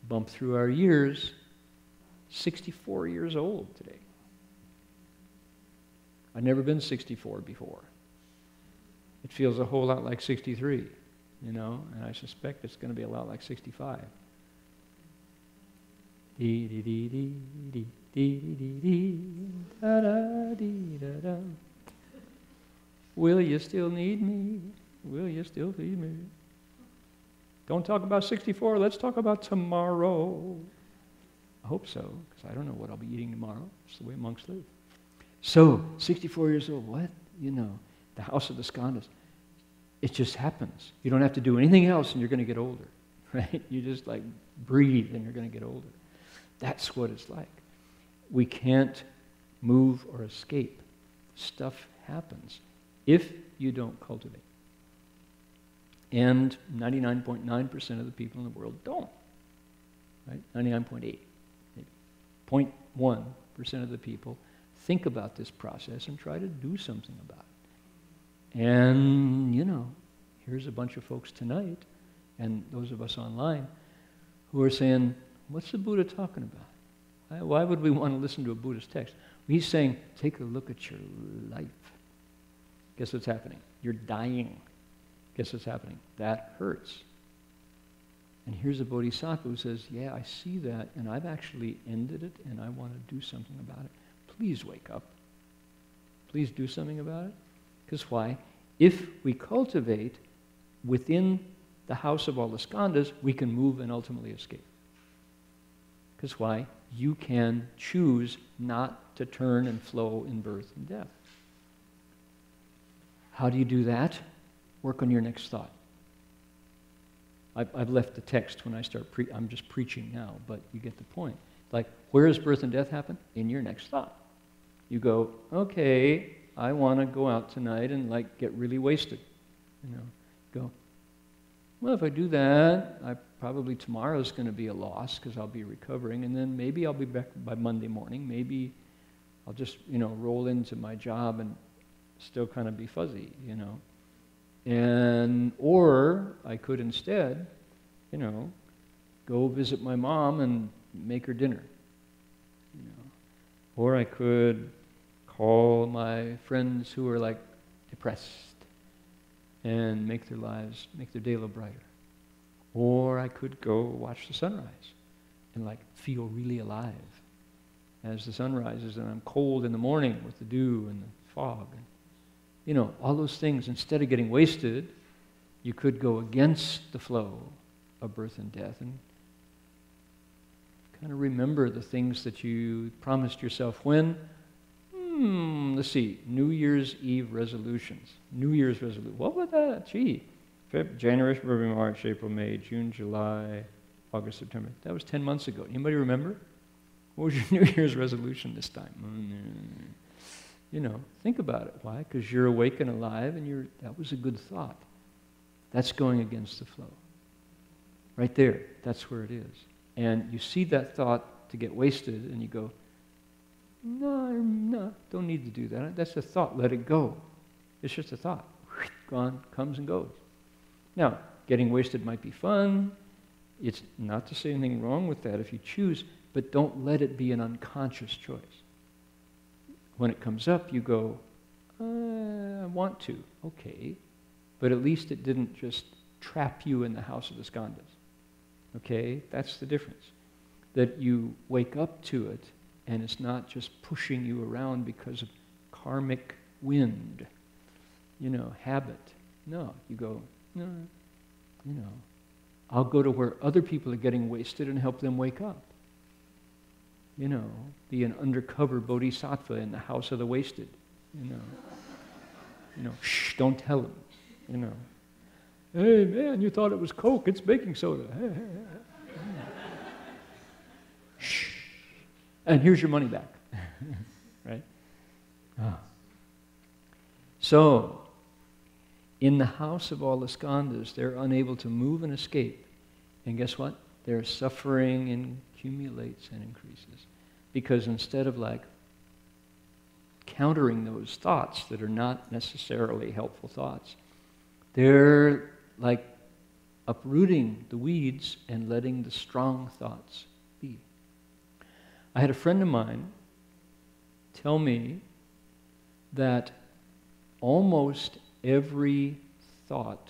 bump through our years. 64 years old today. I've never been 64 before. It feels a whole lot like 63, and I suspect it's going to be a lot like 65. Dee dee dee dee dee dee dee dee da da dee da da. Will you still need me? Will you still feed me? Don't talk about 64, let's talk about tomorrow. I hope so, because I don't know what I'll be eating tomorrow. It's the way monks live. So, 64 years old, what? The house of the skandas. It just happens. You don't have to do anything else and you're going to get older, right? You just breathe and you're going to get older. That's what it's like. We can't move or escape. Stuff happens if you don't cultivate. And 99.9% of the people in the world don't, right? 99.8. 0.1% of the people think about this process and try to do something about it. And, here's a bunch of folks tonight, and those of us online, who are saying, what's the Buddha talking about? Why would we want to listen to a Buddhist text? He's saying, take a look at your life. Guess what's happening? You're dying. Guess what's happening? That hurts. And here's a bodhisattva who says, yeah, I see that, and I've actually ended it, and I want to do something about it. Please wake up. Please do something about it. Because why? If we cultivate within the house of all the skandas, we can move and ultimately escape. Because why? You can choose not to turn and flow in birth and death. How do you do that? Work on your next thought. I've left the text when I start I'm just preaching now, but you get the point. Where does birth and death happen? In your next thought. You go, okay, I want to go out tonight and get really wasted. Go, well, if I do that, probably tomorrow's going to be a loss because I'll be recovering, and then maybe I'll be back by Monday morning. Maybe I'll just, roll into my job and still kind of be fuzzy, Or I could instead, go visit my mom and make her dinner. Or I could call my friends who are depressed and make their day a little brighter. Or I could go watch the sunrise and feel really alive as the sun rises, and I'm cold in the morning with the dew and the fog. All those things. Instead of getting wasted, you could go against the flow of birth and death and kind of remember the things that you promised yourself when? Let's see, New Year's Eve resolutions. New Year's resolution. What was that? Gee. January, February, March, April, May, June, July, August, September. That was 10 months ago. Anybody remember? What was your New Year's resolution this time? Think about it. Why? Because you're awake and alive, and that was a good thought. That's going against the flow. Right there. That's where it is. And you see that thought to get wasted, and you go, no, don't need to do that. That's a thought. Let it go. It's just a thought. Gone, comes and goes. Now, getting wasted might be fun. It's not to say anything wrong with that if you choose, but don't let it be an unconscious choice. When it comes up, you go, I want to. Okay. But at least it didn't just trap you in the house of the skandas. Okay? That's the difference. That you wake up to it, and it's not just pushing you around because of karmic wind, habit. No, you go, no, I'll go to where other people are getting wasted and help them wake up. Be an undercover bodhisattva in the house of the wasted. Shh, don't tell them. Hey man, you thought it was Coke, it's baking soda. Shh. And here's your money back. Right? So, in the house of all the skandas, they're unable to move and escape. And guess what? Their suffering accumulates and increases. Because instead of countering those thoughts that are not necessarily helpful thoughts. They're like uprooting the weeds and letting the strong thoughts be. I had a friend of mine tell me that almost every thought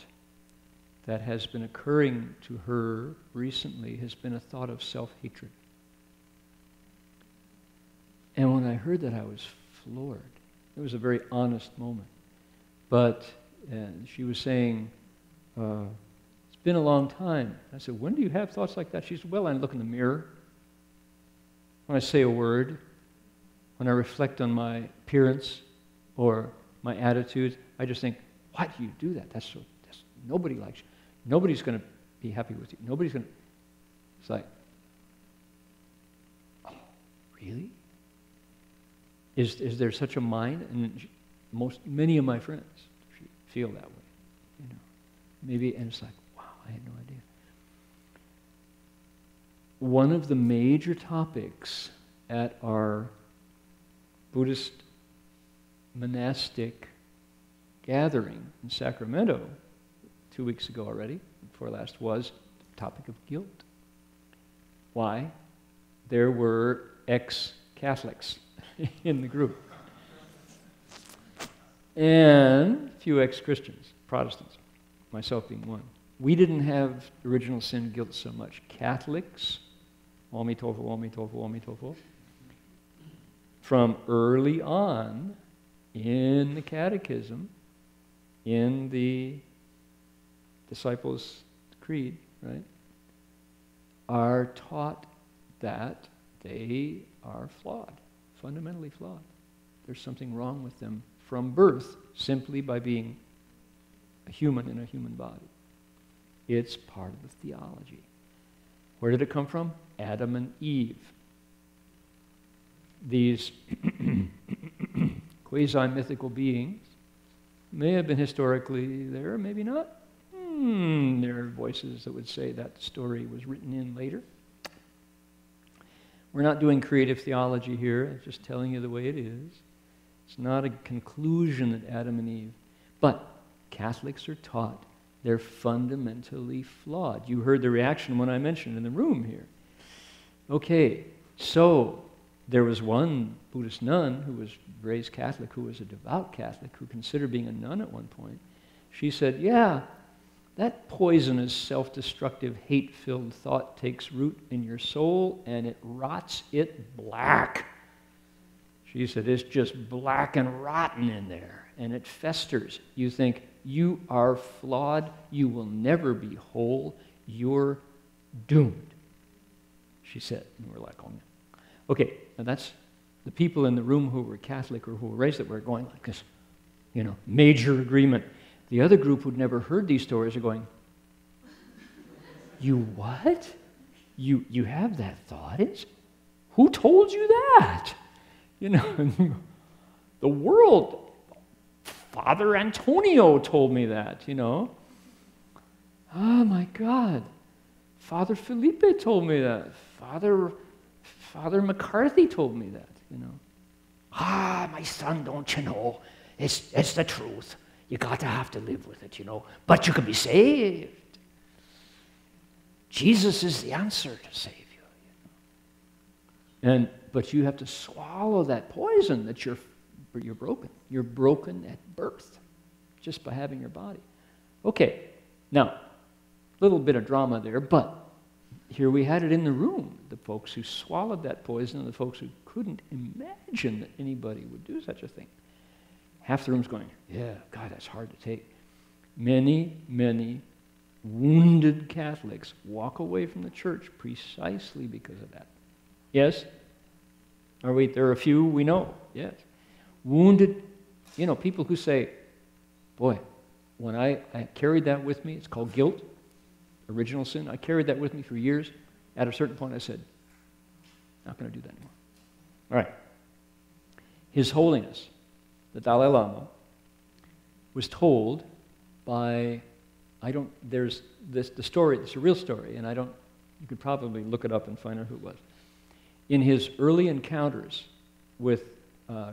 that has been occurring to her recently has been a thought of self-hatred. And when I heard that, I was floored. It was a very honest moment. But she was saying, it's been a long time. I said, when do you have thoughts like that? She said, well, I look in the mirror. When I say a word, when I reflect on my appearance or my attitudes, I just think, why do you do that? That's nobody likes you. Nobody's going to be happy with you. Nobody's going to... It's like, oh, really? Is there such a mind? And many of my friends feel that way. You know, maybe, and it's like, wow, I had no idea. One of the major topics at our Buddhist monastic gathering in Sacramento 2 weeks ago already, before last, was the topic of guilt. Why? There were ex-Catholics in the group. And a few ex-Christians, Protestants, myself being one. We didn't have original sin guilt so much. Catholics, Aumi Tofu, Aumi Tofu, Aumi Tofu, from early on in the catechism, in the Disciples' Creed, right, are taught that they are flawed, fundamentally flawed. There's something wrong with them from birth simply by being a human in a human body. It's part of the theology. Where did it come from? Adam and Eve. These quasi-mythical beings may have been historically there, maybe not. There are voices that would say that story was written in later. We're not doing creative theology here. I'm just telling you the way it is. It's not a conclusion that Adam and Eve. But Catholics are taught they're fundamentally flawed. You heard the reaction when I mentioned in the room here. Okay, so there was one Buddhist nun who was raised Catholic, who was a devout Catholic, who considered being a nun at one point. She said, yeah, that poisonous, self-destructive, hate-filled thought takes root in your soul and it rots it black. She said, it's just black and rotten in there and it festers. You think, you are flawed, you will never be whole, you're doomed, she said. And we're like, oh no. Okay, now that's the people in the room who were Catholic or who were raised that were going like this, you know, major agreement. The other group who'd never heard these stories are going, you what? You have that thought? Who told you that? You know, the world, Father Antonio told me that, you know. Oh my God, Father Felipe told me that. Father McCarthy told me that, you know. My son, don't you know, it's the truth. You got to have to live with it, you know. But you can be saved. Jesus is the answer to save you. But you have to swallow that poison that you're broken. You're broken at birth just by having your body. Okay, now, a little bit of drama there, but here we had it in the room. The folks who swallowed that poison and the folks who couldn't imagine that anybody would do such a thing. Half the room's going, yeah, God, that's hard to take. Many, many wounded Catholics walk away from the church precisely because of that. Yes? There are a few we know, yes. Wounded, you know, people who say, boy, when I carried that with me, it's called guilt, original sin. I carried that with me for years. At a certain point I said, not going to do that anymore. All right. His Holiness, the Dalai Lama, was told by, there's the story, it's a real story, and you could probably look it up and find out who it was. In his early encounters with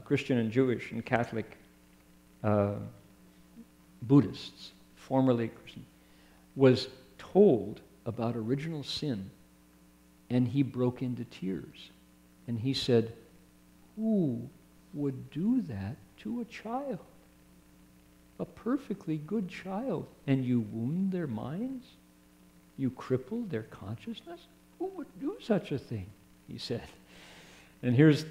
Christian and Jewish and Catholic Buddhists, formerly Christian, was told about original sin, and he broke into tears. And he said, who would do that to a child? A perfectly good child. And you wound their minds? You cripple their consciousness? Who would do such a thing? He said. And here's,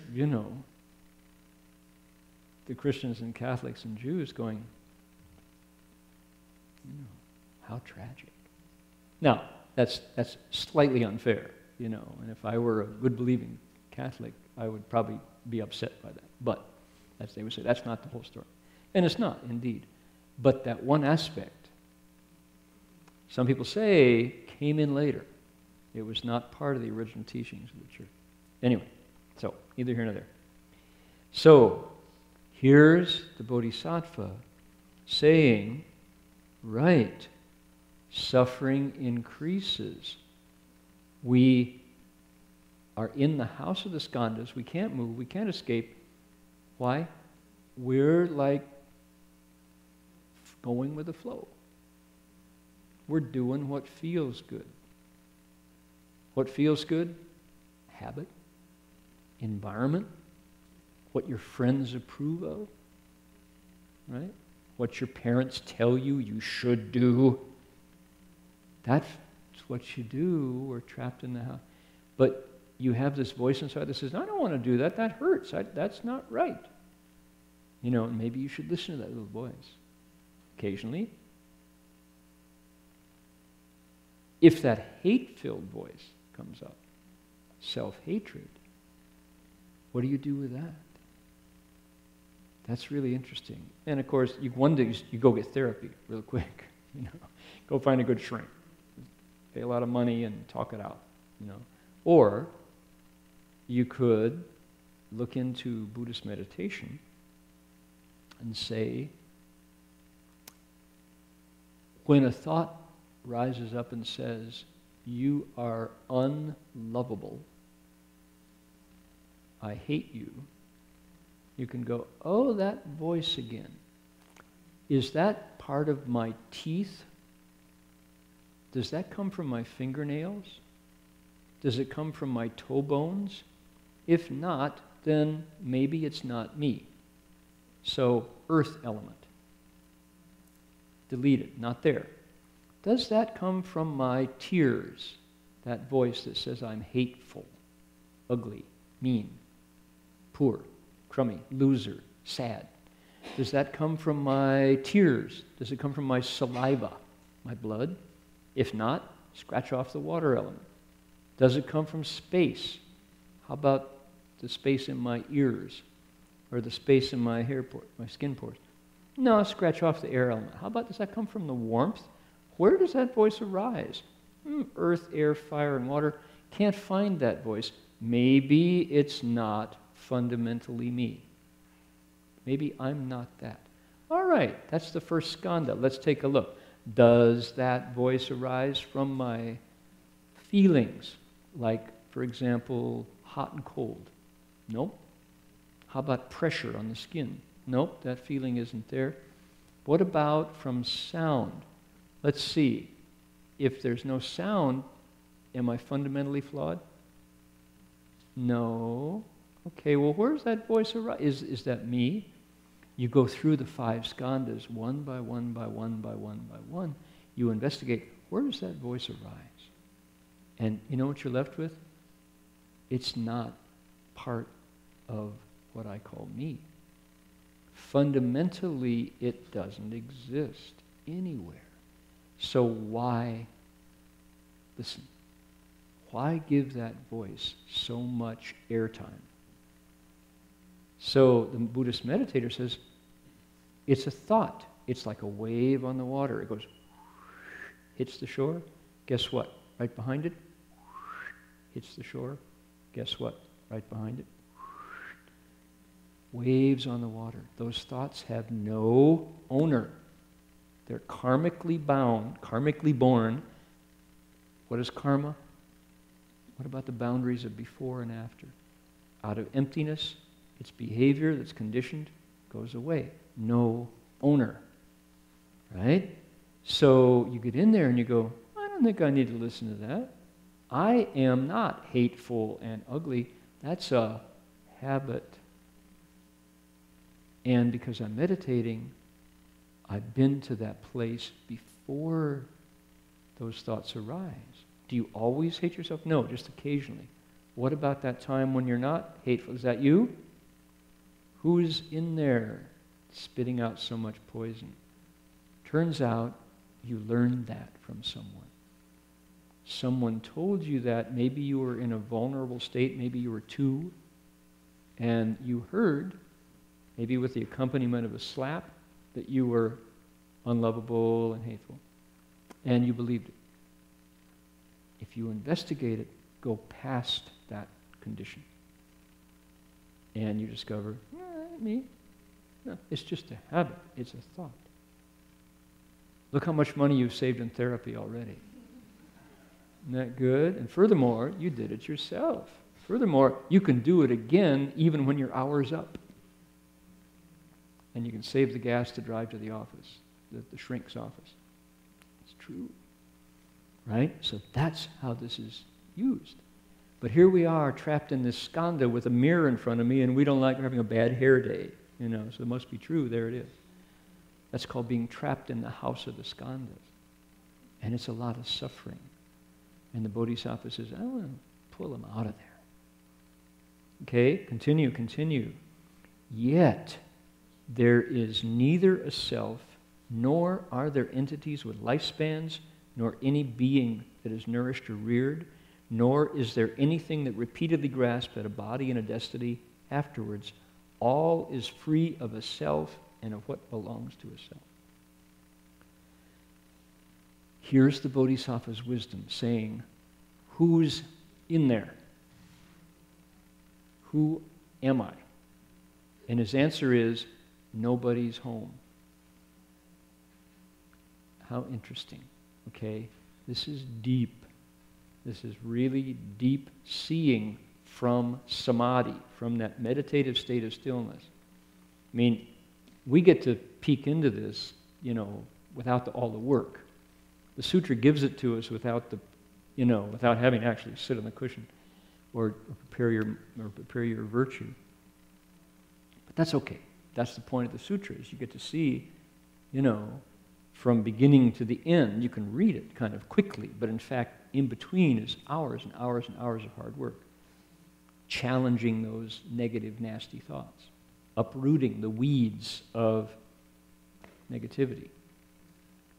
the Christians and Catholics and Jews going, how tragic. Now, that's slightly unfair, and if I were a good believing Catholic, I would probably be upset by that. But, as they would say, that's not the whole story. And it's not, indeed. But that one aspect, some people say, came in later. It was not part of the original teachings of the church. Anyway, so, neither here nor there. So, here's the Bodhisattva saying, right, suffering increases. We are in the house of the skandhas. We can't move. We can't escape. Why? We're like going with the flow. We're doing what feels good. What feels good? Habit, environment, what your friends approve of, right? What your parents tell you should do. That's what you do. We're trapped in the house. But you have this voice inside that says, I don't want to do that. That hurts. That's not right. And maybe you should listen to that little voice occasionally. If that hate-filled voice comes up, self-hatred, what do you do with that? That's really interesting. And of course, one day you go get therapy real quick. Go find a good shrink. Pay a lot of money and talk it out. Or you could look into Buddhist meditation and say, when a thought rises up and says, you are unlovable, I hate you, you can go, oh, that voice again. Is that part of my teeth? Does that come from my fingernails? Does it come from my toe bones? If not, then maybe it's not me. So, earth element. Deleted, not there. Does that come from my tears? That voice that says I'm hateful, ugly, mean, poor, crummy, loser, sad. Does that come from my tears? Does it come from my saliva, my blood? If not, scratch off the water element. Does it come from space? How about the space in my ears? Or the space in my hair pores, my skin pores? No, scratch off the air element. How about, does that come from the warmth? Where does that voice arise? Earth, air, fire, and water. Can't find that voice. Maybe it's not fundamentally me. Maybe I'm not that. All right, that's the first skanda. Let's take a look. Does that voice arise from my feelings? Like, for example, hot and cold? Nope. How about pressure on the skin? Nope, that feeling isn't there. What about from sound? Let's see. If there's no sound, am I fundamentally flawed? No. Okay, well, where's that voice arise? Is that me? You go through the 5 skandhas, one by one by one by one by one. You investigate, where does that voice arise? And you know what you're left with? It's not part of what I call me. Fundamentally, it doesn't exist anywhere. So why, listen, why give that voice so much airtime? So the Buddhist meditator says, it's a thought. It's like a wave on the water. It goes, hits the shore. Guess what? Right behind it, hits the shore. Guess what? Right behind it. Waves on the water. Those thoughts have no owner. They're karmically bound, karmically born. What is karma? What about the boundaries of before and after? Out of emptiness, It's behavior that's conditioned, goes away. No owner, right? So you get in there and you go, I don't think I need to listen to that. I am not hateful and ugly. That's a habit. And because I'm meditating, I've been to that place before those thoughts arise. Do you always hate yourself? No, just occasionally. What about that time when you're not hateful? Is that you? Who's in there spitting out so much poison? Turns out you learned that from someone. Someone told you that. Maybe you were in a vulnerable state. Maybe you were 2. And you heard, maybe with the accompaniment of a slap, that you were unlovable and hateful. And you believed it. If you investigate it, go past that condition. And you discover, me. No, it's just a habit. It's a thought. Look how much money you've saved in therapy already. Isn't that good? And furthermore, you did it yourself. Furthermore, you can do it again even when your hour's up. And you can save the gas to drive to the office, the shrink's office. It's true. Right? So that's how this is used. But here we are trapped in this skanda with a mirror in front of me, and we don't like having a bad hair day. So it must be true. There it is. That's called being trapped in the house of the skandhas. And it's a lot of suffering. And the Bodhisattva says, I want to pull them out of there. Okay, continue. Yet, there is neither a self, nor are there entities with lifespans, nor any being that is nourished or reared, nor is there anything that repeatedly grasps at a body and a destiny afterwards. All is free of a self and of what belongs to a self. Here's the Bodhisattva's wisdom saying, who's in there? Who am I? And his answer is, nobody's home. How interesting, okay? This is deep. This is really deep seeing from samadhi, from that meditative state of stillness. I mean, we get to peek into this, without all the work. The sutra gives it to us without without having to actually sit on the cushion or prepare your virtue. But that's okay. That's the point of the sutra, is you get to see, from beginning to the end. You can read it kind of quickly, but in fact, in between is hours and hours and hours of hard work, challenging those negative, nasty thoughts, uprooting the weeds of negativity,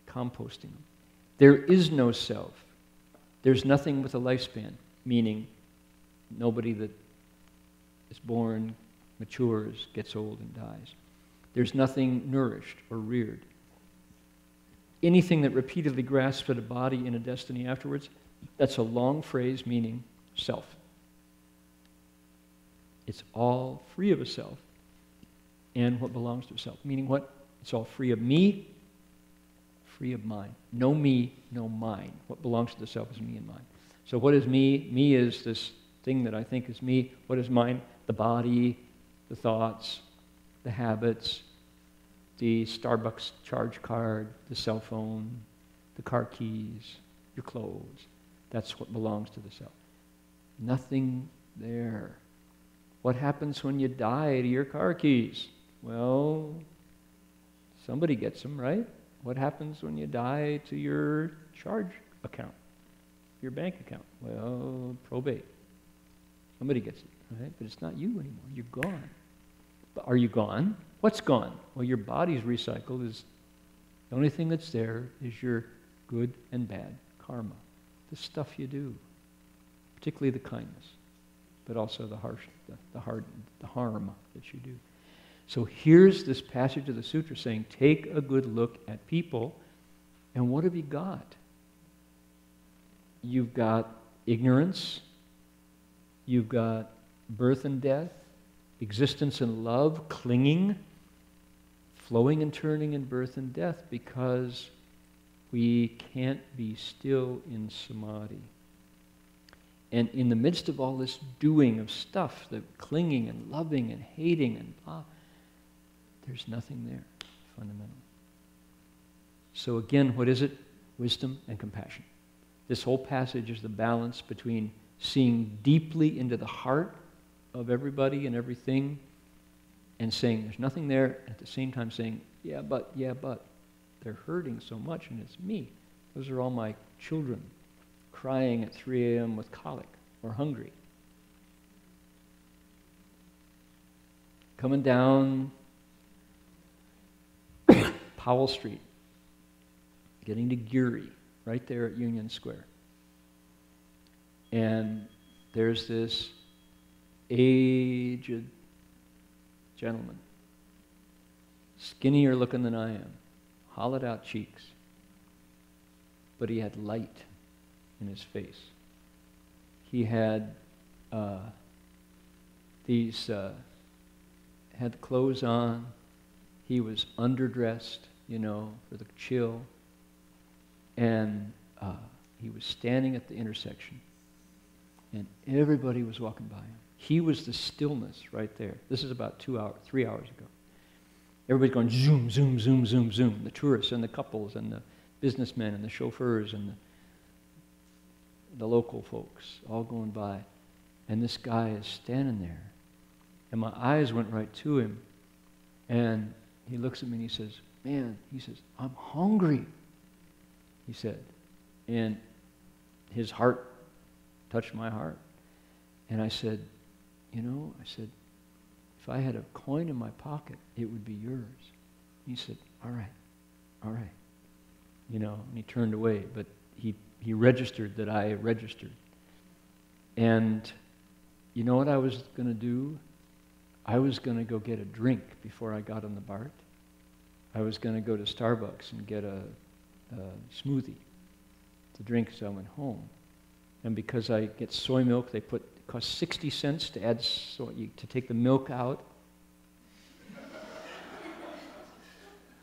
composting them. There is no self. There's nothing with a lifespan, meaning nobody that is born, matures, gets old, and dies. There's nothing nourished or reared. Anything that repeatedly grasps at a body and a destiny afterwards, that's a long phrase meaning self. It's all free of a self and what belongs to a self. Meaning what? It's all free of me, free of mine. No me, no mine. What belongs to the self is me and mine. So what is me? Me is this thing that I think is me. What is mine? The body, the thoughts, the habits, the Starbucks charge card, the cell phone, the car keys, your clothes. That's what belongs to the self. Nothing there. What happens when you die to your car keys? Well, somebody gets them, right? What happens when you die to your charge account, your bank account? Well, probate. Somebody gets it, right? But it's not you anymore. You're gone. But are you gone? What's gone? Well, your body's recycled. The only thing that's there is your good and bad karma, the stuff you do, particularly the kindness, but also the harm that you do. So here's this passage of the sutra saying, take a good look at people, and what have you got? You've got ignorance, you've got birth and death, existence and love, clinging, flowing and turning in birth and death, because we can't be still in samadhi. And in the midst of all this doing of stuff, the clinging and loving and hating and blah, there's nothing there, fundamentally. So again, what is it? Wisdom and compassion. This whole passage is the balance between seeing deeply into the heart of everybody and everything and saying there's nothing there, and at the same time saying, yeah, but, they're hurting so much and it's me. Those are all my children crying at 3 a.m. with colic or hungry. Coming down Powell Street, getting to Geary, right there at Union Square. And there's this aged gentleman, skinnier looking than I am, hollowed out cheeks, but he had light in his face. He had had clothes on. He was underdressed, for the chill. And he was standing at the intersection. And everybody was walking by him. He was the stillness right there. This is about 3 hours ago. Everybody's going zoom, zoom, zoom, zoom, zoom. The tourists and the couples and the businessmen and the chauffeurs and the local folks all going by. And this guy is standing there. And my eyes went right to him. And he looks at me and he says, man, I'm hungry, he said. And his heart touched my heart. And I said, if I had a coin in my pocket, it would be yours. He said, all right. And he turned away, but he registered that I registered. And you know what I was going to do? I was going to go get a drink before I got on the BART. I was going to go to Starbucks and get a smoothie to drink, so I went home. And because I get soy milk, it costs 60 cents to add to take the milk out.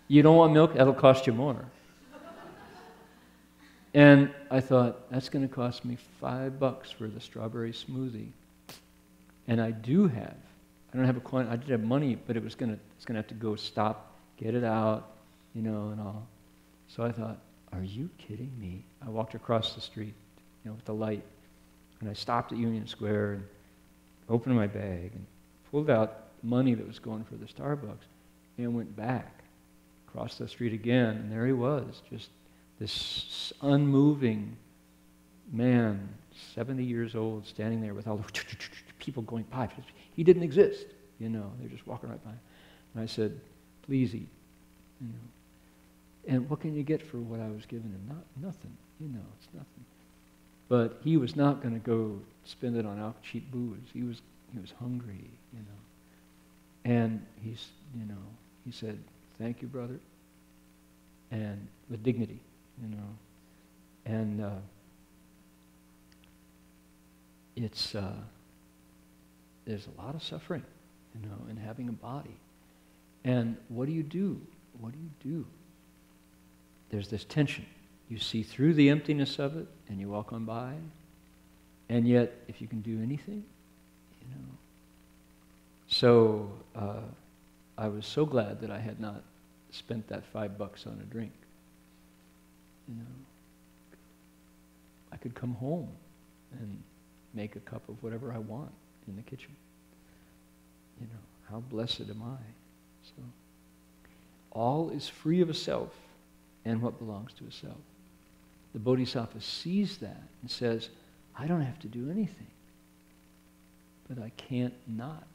You don't want milk? That'll cost you more. And I thought, that's going to cost me $5 for the strawberry smoothie. And I don't have a coin. I did have money, but it's going to have to go stop, get it out, and all. So I thought, are you kidding me? I walked across the street, with the light, and I stopped at Union Square and opened my bag and pulled out money that was going for the Starbucks and went back, across the street again, and there he was, just this unmoving man, 70 years old, standing there with all the people going by. He didn't exist, they're just walking right by. And I said, please eat, And what can you get for what I was giving him? Nothing, it's nothing. But he was not going to go spend it on cheap booze. He was hungry, And he said, thank you, brother, and with dignity, And there's a lot of suffering, in having a body. And what do you do? There's this tension. You see through the emptiness of it, and you walk on by, and yet, if you can do anything, So, I was so glad that I had not spent that $5 on a drink. I could come home and make a cup of whatever I want in the kitchen. How blessed am I? So, all is free of a self and what belongs to a self. The Bodhisattva sees that and says, I don't have to do anything, but I can't not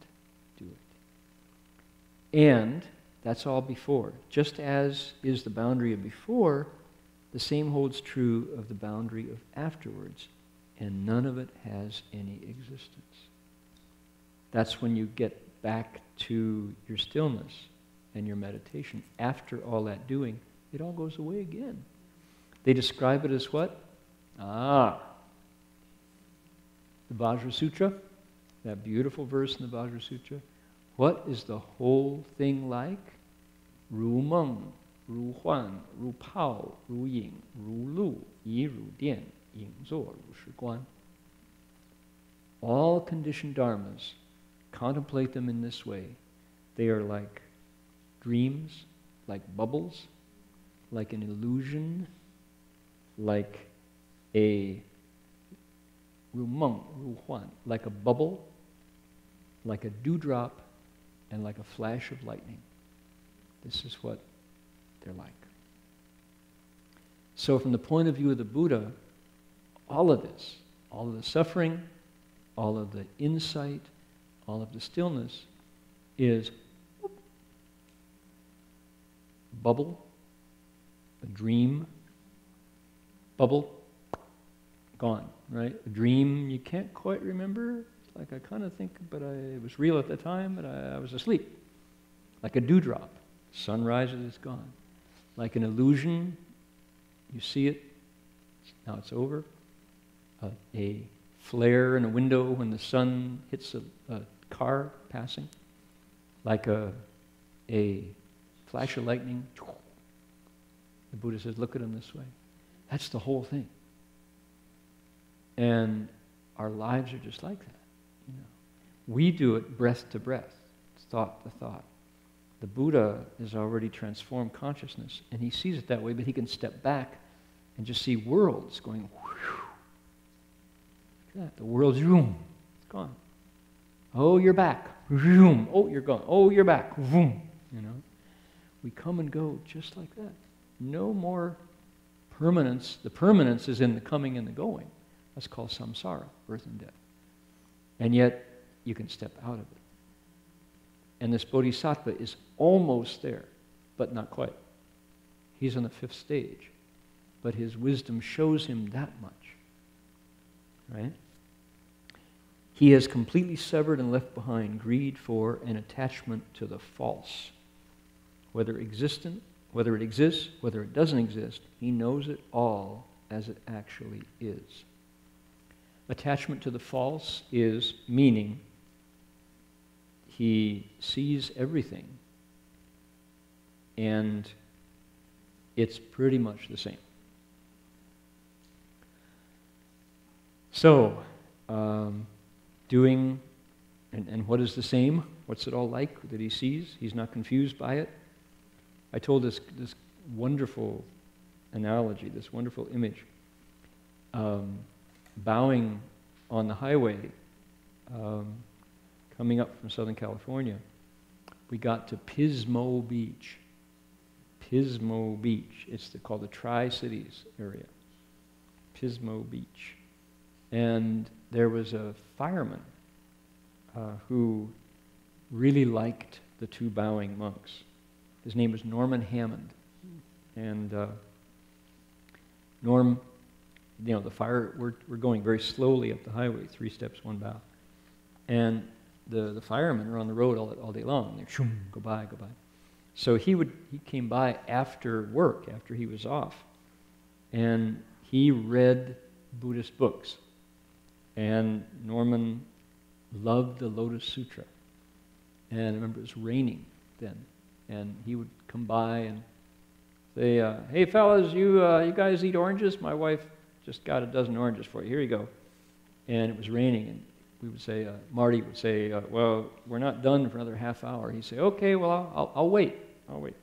do it. And that's all before. Just as is the boundary of before, the same holds true of the boundary of afterwards, and none of it has any existence. That's when you get back to your stillness and your meditation. After all that doing, it all goes away again. They describe it as what? The Vajra Sutra, that beautiful verse in the Vajra Sutra. What is the whole thing like? Ru meng, ru huan, ru pao, ru ying, ru lu, yi ru dian, ying zuo, ru shi guan. all conditioned dharmas, contemplate them in this way. They are like dreams, like bubbles, like an illusion, like a like a bubble, like a dewdrop, and like a flash of lightning. This is what they're like. So from the point of view of the Buddha, all of this, all of the suffering, all of the insight, all of the stillness is bubble, a dream, bubble, gone, right? A dream you can't quite remember. Like I kind of think, but it was real at the time, but I was asleep. Like a dewdrop. Sun rises, it's gone. Like an illusion, you see it, now it's over. A flare in a window when the sun hits a car passing. Like a flash of lightning. The Buddha says, look at them this way. That's the whole thing. And our lives are just like that. You know, we do it breath to breath, thought to thought. The Buddha has already transformed consciousness, and he sees it that way, but he can step back and just see worlds going, whew. Look at that, the world's vroom, it's gone. Oh, you're back. Vroom. Oh, you're gone. Oh, you're back. Vroom. You know, we come and go just like that. No more permanence. The permanence is in the coming and the going. That's called samsara, birth and death. And yet, you can step out of it. And this bodhisattva is almost there, but not quite. He's on the 5th stage. But his wisdom shows him that much. Right? He has completely severed and left behind greed for and attachment to the false. Whether existent, whether it exists, whether it doesn't exist, he knows it all as it actually is. Attachment to the false is meaning he sees everything and it's pretty much the same. So, doing, and what is the same? What's it all like that he sees? He's not confused by it. I told this wonderful analogy, this wonderful image. Bowing on the highway, coming up from Southern California, we got to Pismo Beach. Pismo Beach. It's called the Tri-Cities area. Pismo Beach. And there was a fireman who really liked the two bowing monks. His name was Norman Hammond. And Norm, you know, the fire, we're going very slowly up the highway, 3 steps, 1 bow. And the firemen are on the road all day long. They shoom, go by, go by. So he came by after work, after he was off, and he read Buddhist books. And Norman loved the Lotus Sutra. And I remember it was raining then. And he would come by and say, hey fellas, you guys eat oranges? My wife just got a dozen oranges for you. Here you go. And it was raining, and we would say, Marty would say, well, we're not done for another half hour. He'd say, okay, well, I'll wait. I'll wait.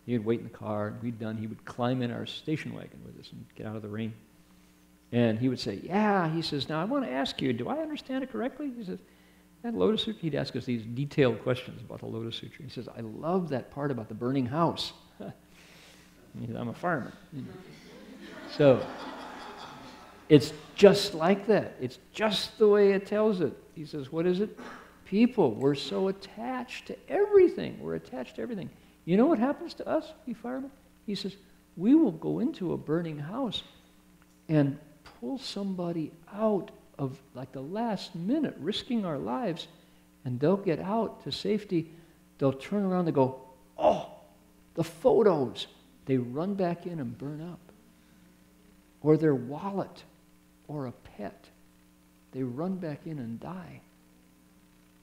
He'd wait in the car, and we'd done. He would climb in our station wagon with us and get out of the rain. And he would say, yeah, he says, now I want to ask you, do I understand it correctly? He says, that Lotus Sutra, he'd ask us these detailed questions about the Lotus Sutra. He says, I love that part about the burning house. I'm a fireman. You know. So, it's just like that. It's just the way it tells it. He says, what is it? People, we're so attached to everything. We're attached to everything. You know what happens to us, we firemen? He says, we will go into a burning house and pull somebody out of like the last minute, risking our lives, and they'll get out to safety. They'll turn around and go, oh, the photos. They run back in and burn up. Or their wallet or a pet. They run back in and die.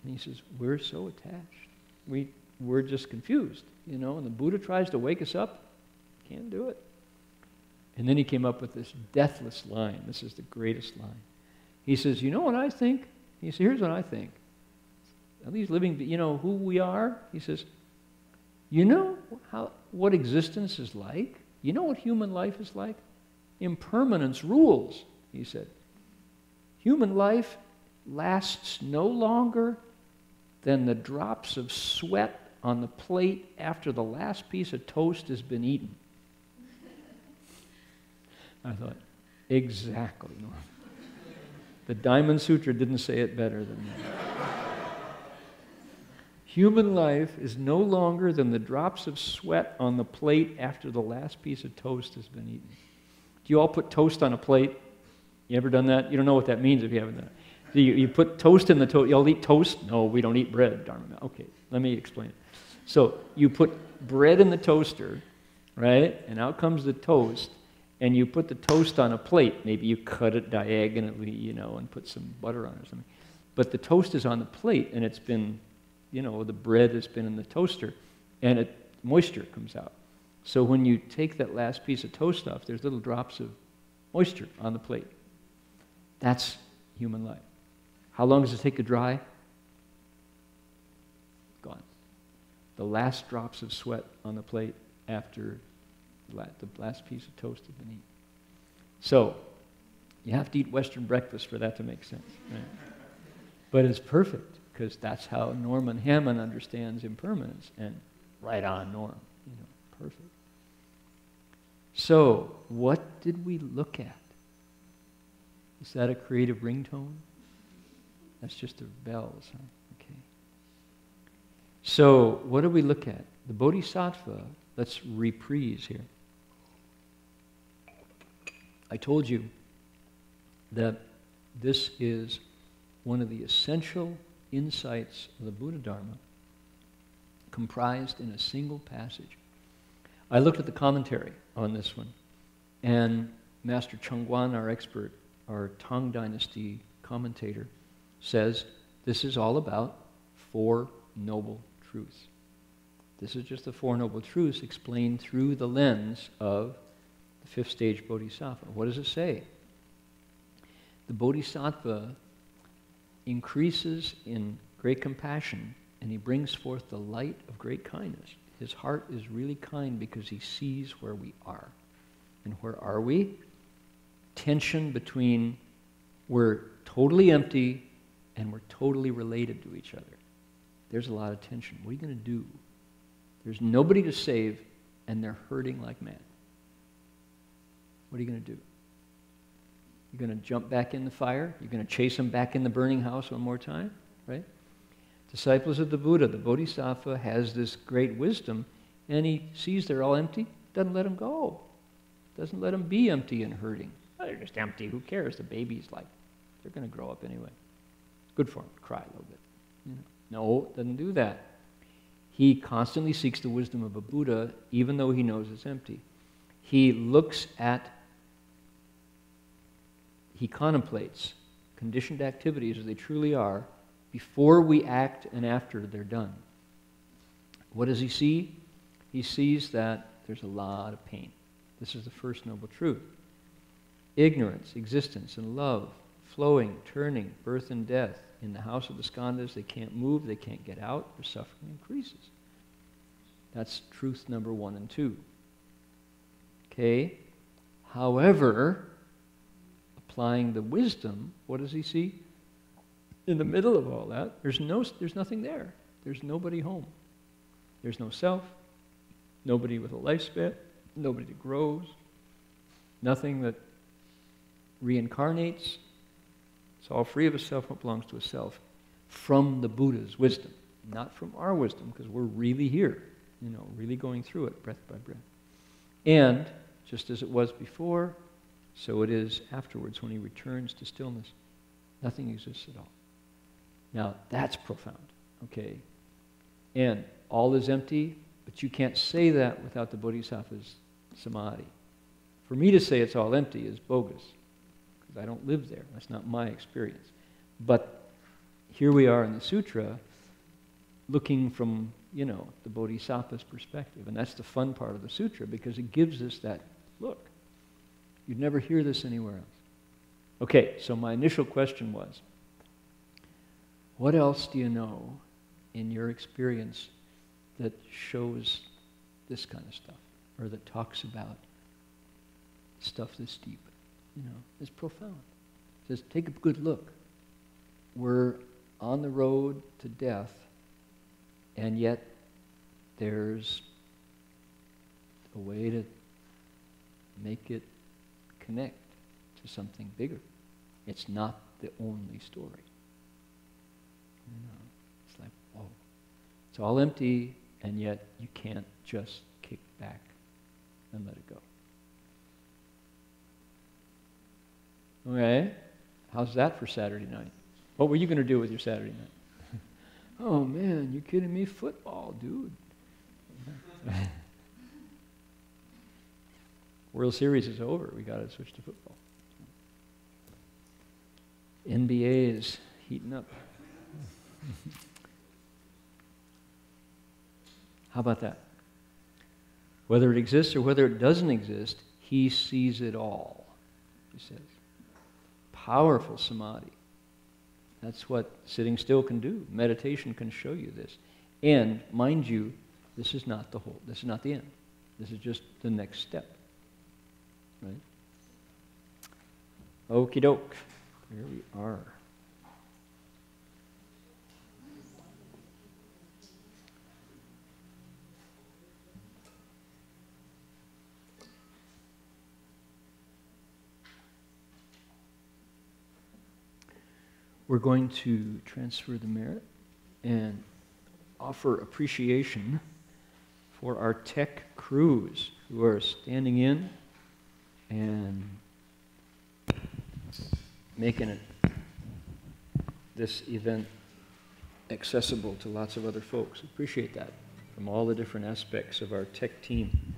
And he says, we're so attached. We're just confused, you know, and the Buddha tries to wake us up. Can't do it. And then he came up with this deathless line. This is the greatest line. He says, you know what I think? He said, here's what I think. Are these living, you know who we are? He says, you know what existence is like? You know what human life is like? Impermanence rules, he said. Human life lasts no longer than the drops of sweat on the plate after the last piece of toast has been eaten. I thought, exactly, Norm. The Diamond Sutra didn't say it better than that. Human life is no longer than the drops of sweat on the plate after the last piece of toast has been eaten. Do you all put toast on a plate? You ever done that? You don't know what that means if you haven't done it. You put toast in the toast. You all eat toast? No, we don't eat bread. Dharma. Okay, let me explain it. So you put bread in the toaster, right? And out comes the toast. And you put the toast on a plate. Maybe you cut it diagonally, you know, and put some butter on it or something. But the toast is on the plate, and it's been, you know, the bread has been in the toaster, and moisture comes out. So when you take that last piece of toast off, there's little drops of moisture on the plate. That's human life. How long does it take to dry? Gone. The last drops of sweat on the plate after the last piece of toast has been eaten. So, you have to eat Western breakfast for that to make sense. Right? But it's perfect, because that's how Norman Hammond understands impermanence. And right on, Norm. You know, perfect. So, what did we look at? Is that a creative ringtone? That's just the bells, huh? Okay. So, what do we look at? The Bodhisattva, let's reprise here. I told you that this is one of the essential insights of the Buddha Dharma, comprised in a single passage. I looked at the commentary on this one, and Master Chengguan, our expert, our Tang Dynasty commentator, says this is all about Four Noble Truths. This is just the Four Noble Truths explained through the lens of the fifth stage Bodhisattva. What does it say? The Bodhisattva increases in great compassion, and he brings forth the light of great kindness. His heart is really kind because he sees where we are. And where are we? Tension between we're totally empty and we're totally related to each other. There's a lot of tension. What are you going to do? There's nobody to save, and they're hurting like mad. What are you going to do? You're going to jump back in the fire? You're going to chase them back in the burning house one more time? Right? Disciples of the Buddha, the Bodhisattva has this great wisdom, and he sees they're all empty, doesn't let them go. Doesn't let them be empty and hurting. Oh, they're just empty. Who cares? The baby's like, they're going to grow up anyway. Good for them to cry a little bit. You know? No, doesn't do that. He constantly seeks the wisdom of a Buddha, even though he knows it's empty. He looks at, he contemplates conditioned activities as they truly are before we act and after they're done. What does he see? He sees that there's a lot of pain. This is the first noble truth. Ignorance, existence, and love, flowing, turning, birth and death. In the house of the skandas, they can't move, they can't get out, their suffering increases. That's truth number 1 and 2. Okay? However, applying the wisdom, what does he see? In the middle of all that, there's nothing there. There's nobody home. There's no self, nobody with a lifespan, nobody that grows, nothing that reincarnates. It's all free of a self, what belongs to a self, from the Buddha's wisdom, not from our wisdom, because we're really here, you know, really going through it breath by breath. And just as it was before, so it is afterwards when he returns to stillness. Nothing exists at all. Now, that's profound, okay? And all is empty, but you can't say that without the Bodhisattva's samadhi. For me to say it's all empty is bogus, because I don't live there. That's not my experience. But here we are in the sutra, looking from, you know, the Bodhisattva's perspective. And that's the fun part of the sutra, because it gives us that look. You'd never hear this anywhere else. Okay, so my initial question was, What else do you know in your experience that shows this kind of stuff, or that talks about stuff this deep? You know, it's profound. It says, take a good look. We're on the road to death, and yet there's a way to make it connect to something bigger. It's not the only story. You know, it's like, whoa. It's all empty, and yet you can't just kick back and let it go. Okay, how's that for Saturday night? What were you going to do with your Saturday night? Oh man, you kidding me? Football, dude. World Series is over. We got to switch to football. NBA is heating up. How about that? Whether it exists or whether it doesn't exist, he sees it all, he says. Powerful samadhi. That's what sitting still can do. Meditation can show you this. And mind you, this is not the whole, this is not the end. This is just the next step. Right? Okie doke. Here we are. We're going to transfer the merit and offer appreciation for our tech crews who are standing in and making this event accessible to lots of other folks. Appreciate that from all the different aspects of our tech team.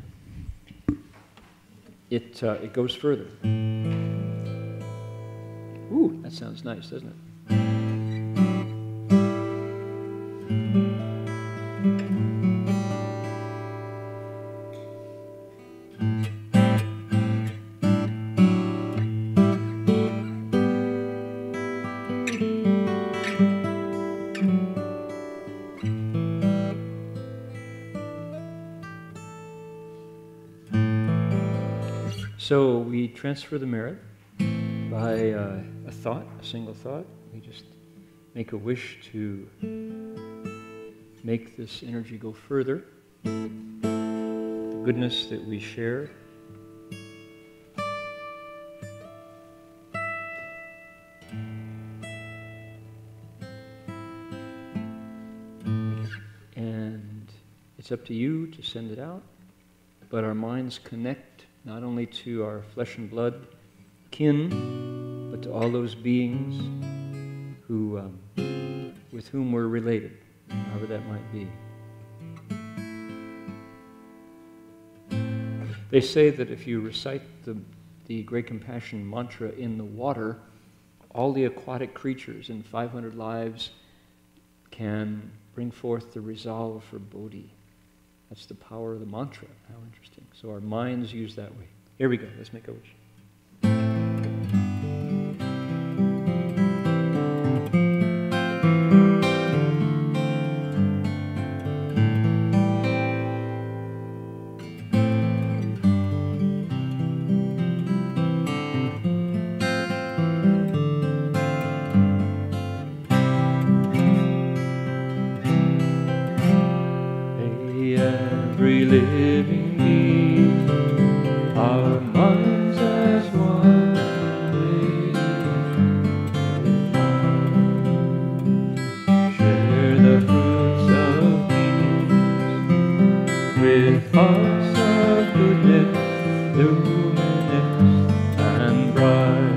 It goes further. Ooh, that sounds nice, doesn't it? So we transfer the merit by a thought, a single thought. We just make a wish to make this energy go further. The goodness that we share. And it's up to you to send it out, but our minds connect not only to our flesh and blood kin, but to all those beings who, with whom we're related, however that might be. They say that if you recite the Great Compassion mantra in the water, all the aquatic creatures in 500 lives can bring forth the resolve for bodhi. That's the power of the mantra. How interesting. So our minds use that way. Here we go. Let's make a wish. Every living being, our minds as one, share the fruits of peace with hearts of goodness, luminous and bright.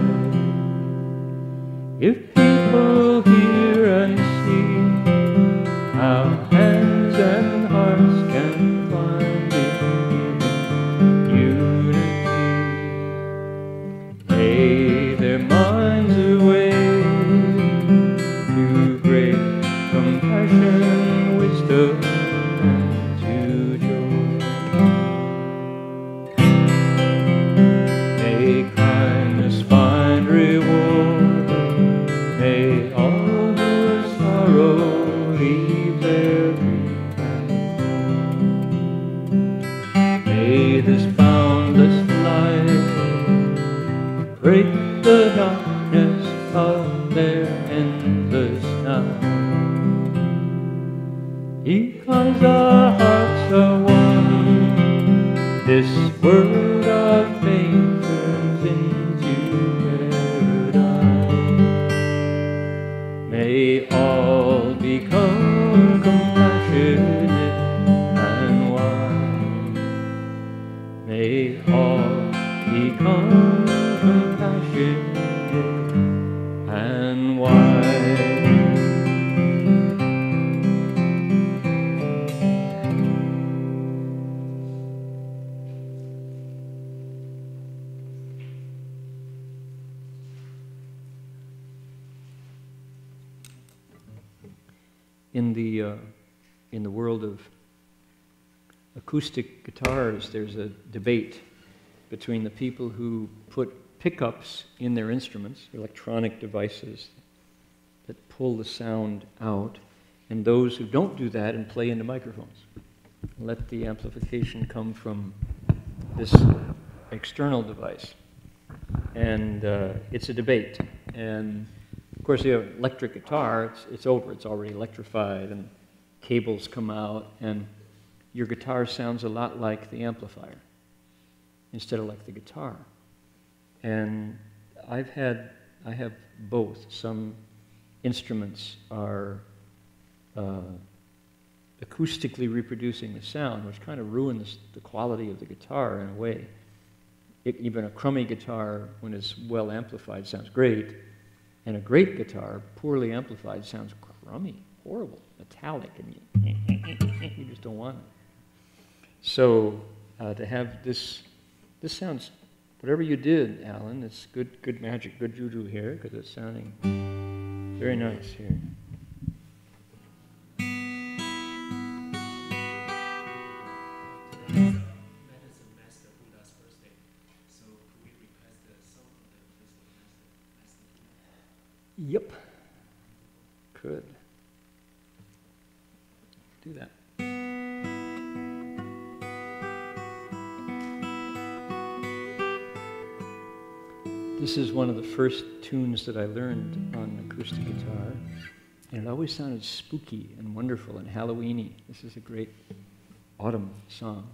If people hear and see how hands and hearts can find in unity, lay their minds away to great compassion, wisdom, and to joy. May kindness find reward, may all who are Because our hearts are one, this world of faith turns into paradise. May all become compassionate and wise. May all become compassionate and wise. In the world of acoustic guitars, there's a debate between the people who put pickups in their instruments, electronic devices that pull the sound out, and those who don't do that and play into microphones. Let the amplification come from this external device. And it's a debate. And of course, you have an electric guitar, it's over, it's already electrified, and cables come out, and your guitar sounds a lot like the amplifier instead of like the guitar. And I have both. Some instruments are acoustically reproducing the sound, which kind of ruins the quality of the guitar in a way. Even a crummy guitar, when it's well amplified, sounds great. And a great guitar, poorly amplified, sounds crummy, horrible, metallic, and you just don't want it. So to have this sounds, whatever you did, Alan, it's good magic, good juju here, because it's sounding very nice here. Yep, could do that. This is one of the first tunes that I learned on acoustic guitar, and it always sounded spooky and wonderful and Halloweeny. This is a great autumn song.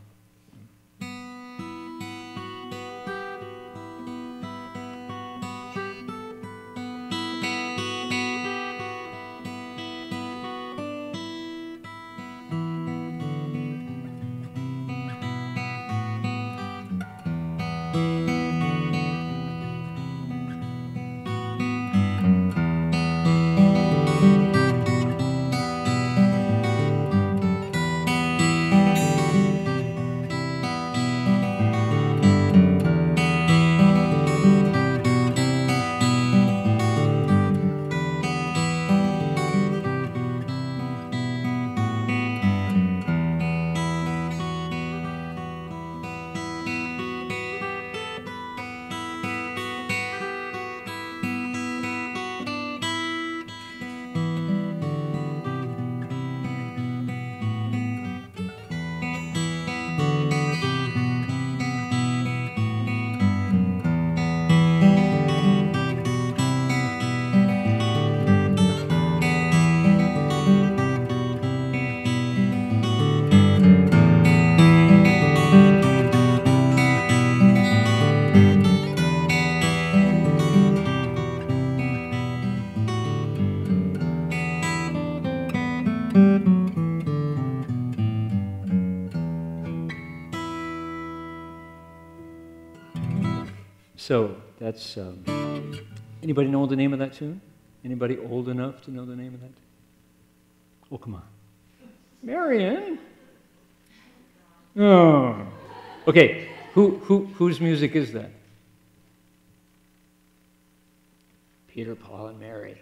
So that's, anybody know the name of that tune? Anybody old enough to know the name of that? Oh, come on. Marion? Oh. Okay, whose music is that? Peter, Paul, and Mary.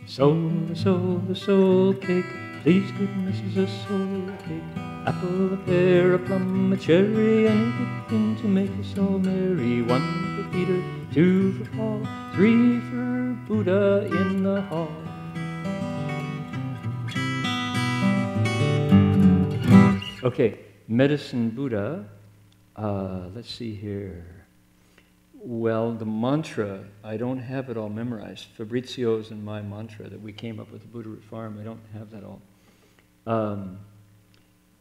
The soul cake, please goodness is a soul cake. Apple, a pear, a plum, a cherry, and a good thing to make us all merry. 1 for Peter, 2 for Paul, 3 for Buddha in the hall. Okay, Medicine Buddha. Let's see here. Well, the mantra, I don't have it all memorized. Fabrizio's and my mantra that we came up with at Buddha Root Farm, I don't have that all.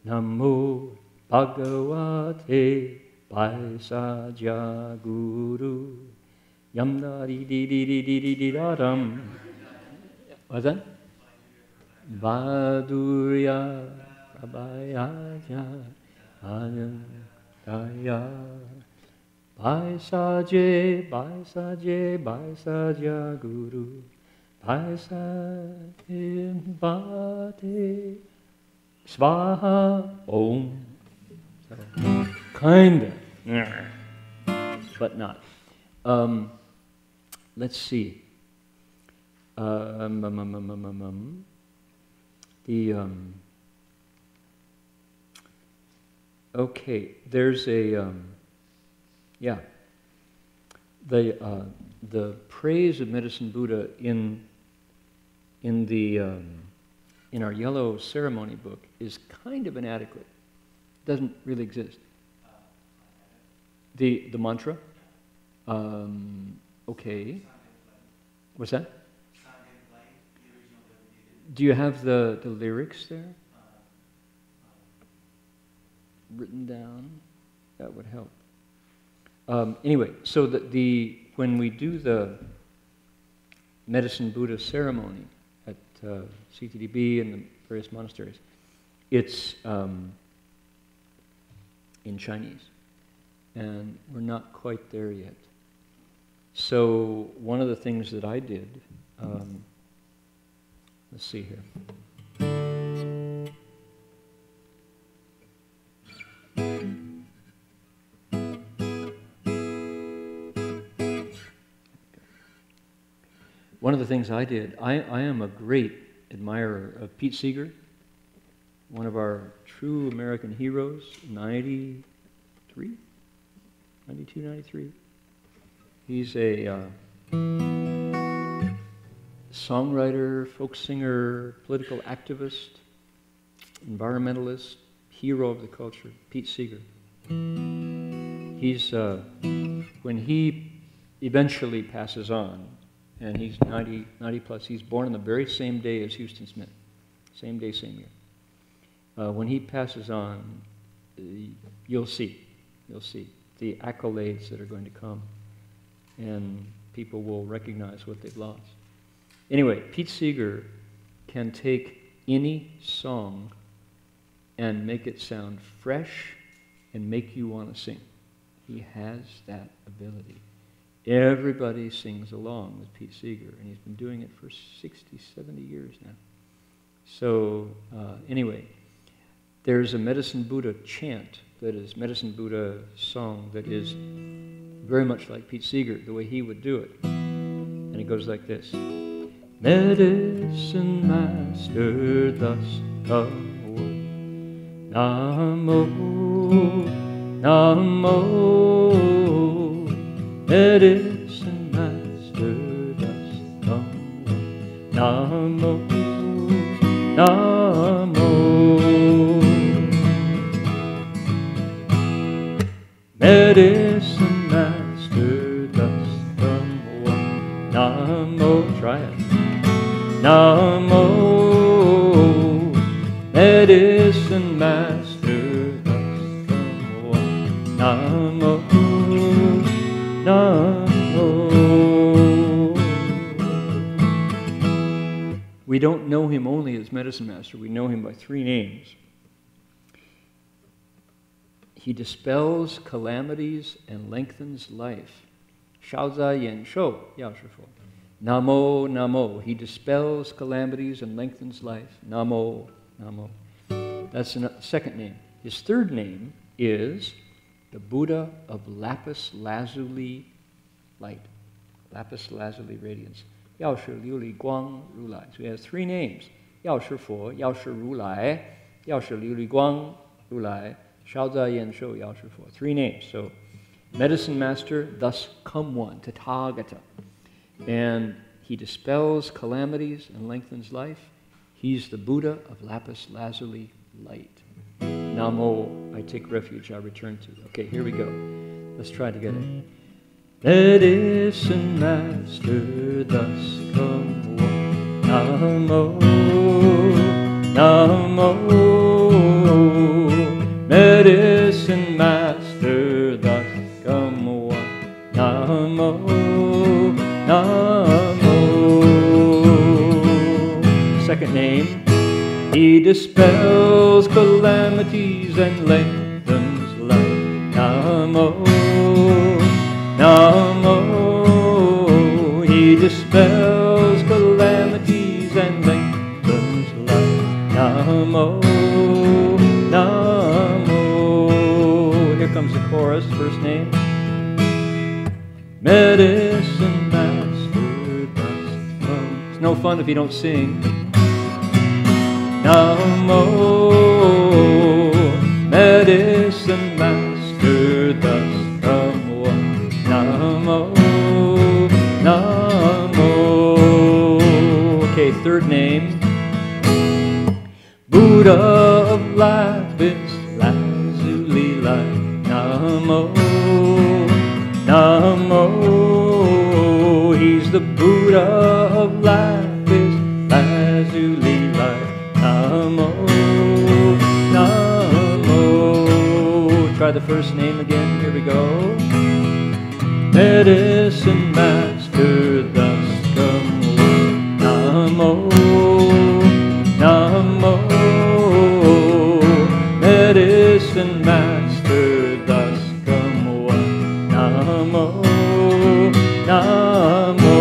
Namo Bhagavate Bodhisattva Guru Yamnari di di di di di di daram. What's that? Vadurya Prabhayaja Anandaya Baisaje Guru Baisaje Bhate Svaha Om. So, kinda, but not. Let's see. Okay, there's a the praise of Medicine Buddha in our yellow ceremony book is kind of inadequate. Doesn't really exist. The mantra. Okay. What's that? Do you have the lyrics there? Written down? That would help. Anyway, so when we do the Medicine Buddha ceremony at CTDB and the various monasteries, it's in Chinese, and we're not quite there yet. So one of the things that I did, let's see here. One of the things I did, I am a great admirer of Pete Seeger, one of our true American heroes, 92, 93. He's a songwriter, folk singer, political activist, environmentalist, hero of the culture, Pete Seeger. He's, when he eventually passes on, and he's 90 plus, he's born on the very same day as Houston Smith, same day, same year. When he passes on, you'll see the accolades that are going to come, and people will recognize what they've lost. Anyway, Pete Seeger can take any song and make it sound fresh and make you want to sing. He has that ability. Everybody sings along with Pete Seeger, and he's been doing it for 60, 70 years now. So anyway, there's a Medicine Buddha chant that is Medicine Buddha song that is very much like Pete Seeger, the way he would do it. And it goes like this. Medicine Master thus come, Namo, Namo, Medicine Master thus come, Namo, Namo, Medicine Master thus come, Namo, try it. Namo, Medicine Master thus come, Namo, Namo. We don't know him only as Medicine Master, we know him by three names. He dispels calamities and lengthens life. Shaoza Yan Shou, Yao Shifo. Namo, Namo. He dispels calamities and lengthens life. Namo, Namo. That's the second name. His third name is the Buddha of lapis lazuli light. Lapis lazuli radiance. Yao Shi Liu Li Guang Ru Lai. So he has three names. Yao Shi Fo, Yao Shi Ru Lai, Yao Shi Liu Li Guang Ru Lai, Shaoza Yan Shou Yao Shi Fo. Three names. So Medicine Master, thus come one, Tathagata. And he dispels calamities and lengthens life. He's the Buddha of lapis lazuli light. Namo, I take refuge, I return to. Okay, here we go. Let's try together. medicine master, thus come one. Namo, Namo, medicine master, thus come one. Namo, Namo. Second name. He dispels calamities and lengthens life. Namo, Namo. He dispels calamities and lengthens life. Namo, Namo. Here comes the chorus, first name. Medicine master, thus come. It's no fun if you don't sing. Namo, medicine master, thus come one. Namo, Namo. Okay, third name. Buddha of life is lazuli life. Namo, Namo. He's the Buddha of life is lazuli life. Namo, Namo. Try the first name again. Here we go. Medicine master, thus come one. Namo, Namo. Medicine master, thus come one. Namo, Namo.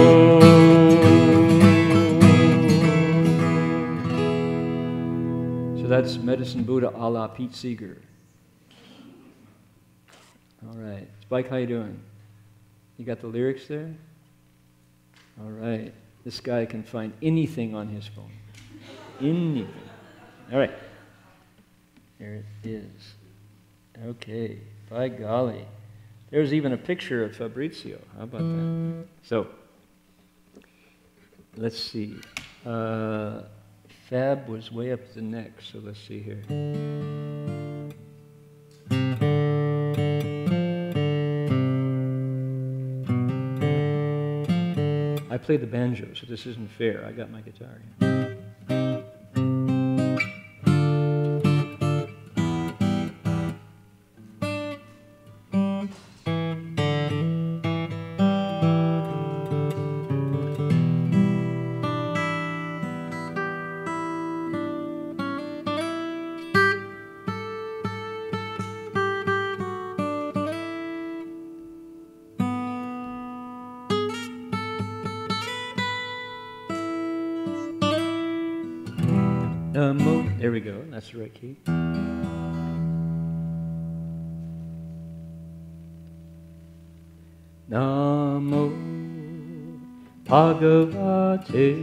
So that's Medicine Buddha a la Pete Seeger. All right. Spike, how you doing? You got the lyrics there? All right. This guy can find anything on his phone. Anything. All right. There it is. Okay. By golly. There's even a picture of Fabrizio. How about that? So, let's see. Fab was way up the neck, so let's see here. I play the banjo, so this isn't fair. I got my guitar here. There we go. That's the right key. Namo Bhagavate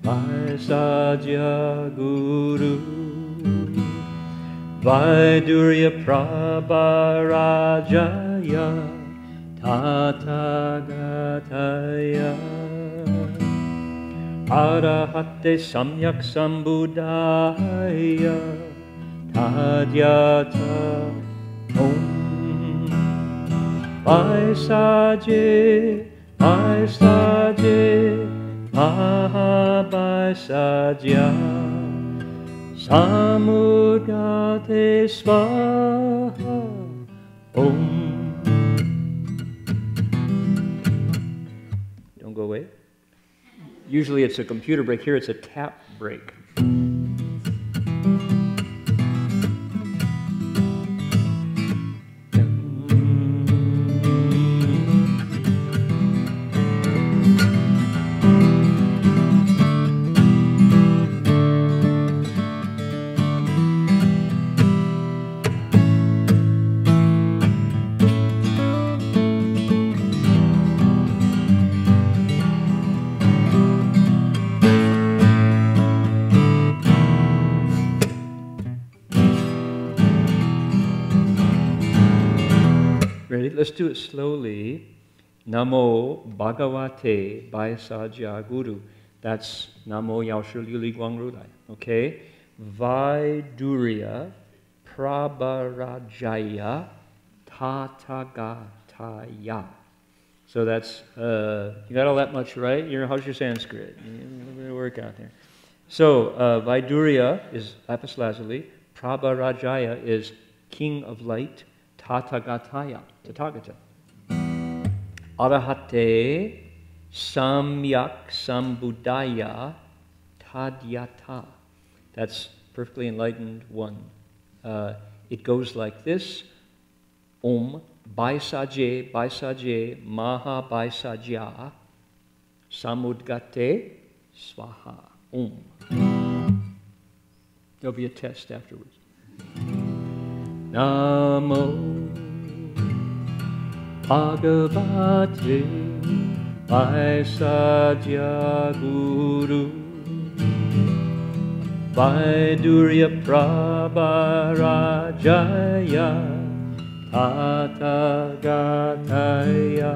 Vaisajya Guru Vaidurya Prabharajaya Tathagataya Arahate Samyak Sambuddhaya Tadyata Om Vaisaje Mahabhaisajya Samudgate Svaha Om. Don't go away. Usually it's a computer break. Here it's a tap break. Let's do it slowly. Namo Bhagavate Vaisajya Guru. That's Namo Yao-shi Liu Li Guang Ru Lai. Okay? Vaidurya Prabharajaya Tathagataya. So that's, you got all that much right? How's your Sanskrit? A little bit of work out there. So, Vaidurya is lapis lazuli, Prabharajaya is king of light, Tathagataya, Tathagata. Arahate Samyak Sambuddhaya Tadyata. That's perfectly enlightened one. It goes like this. Om Baisaje Baisaje Maha Baisajya Samudgate Swaha. Om. There'll be a test afterwards. Namo Bhagavate Vaisajya Guru Vaidurya Prabharajaya Tathagataya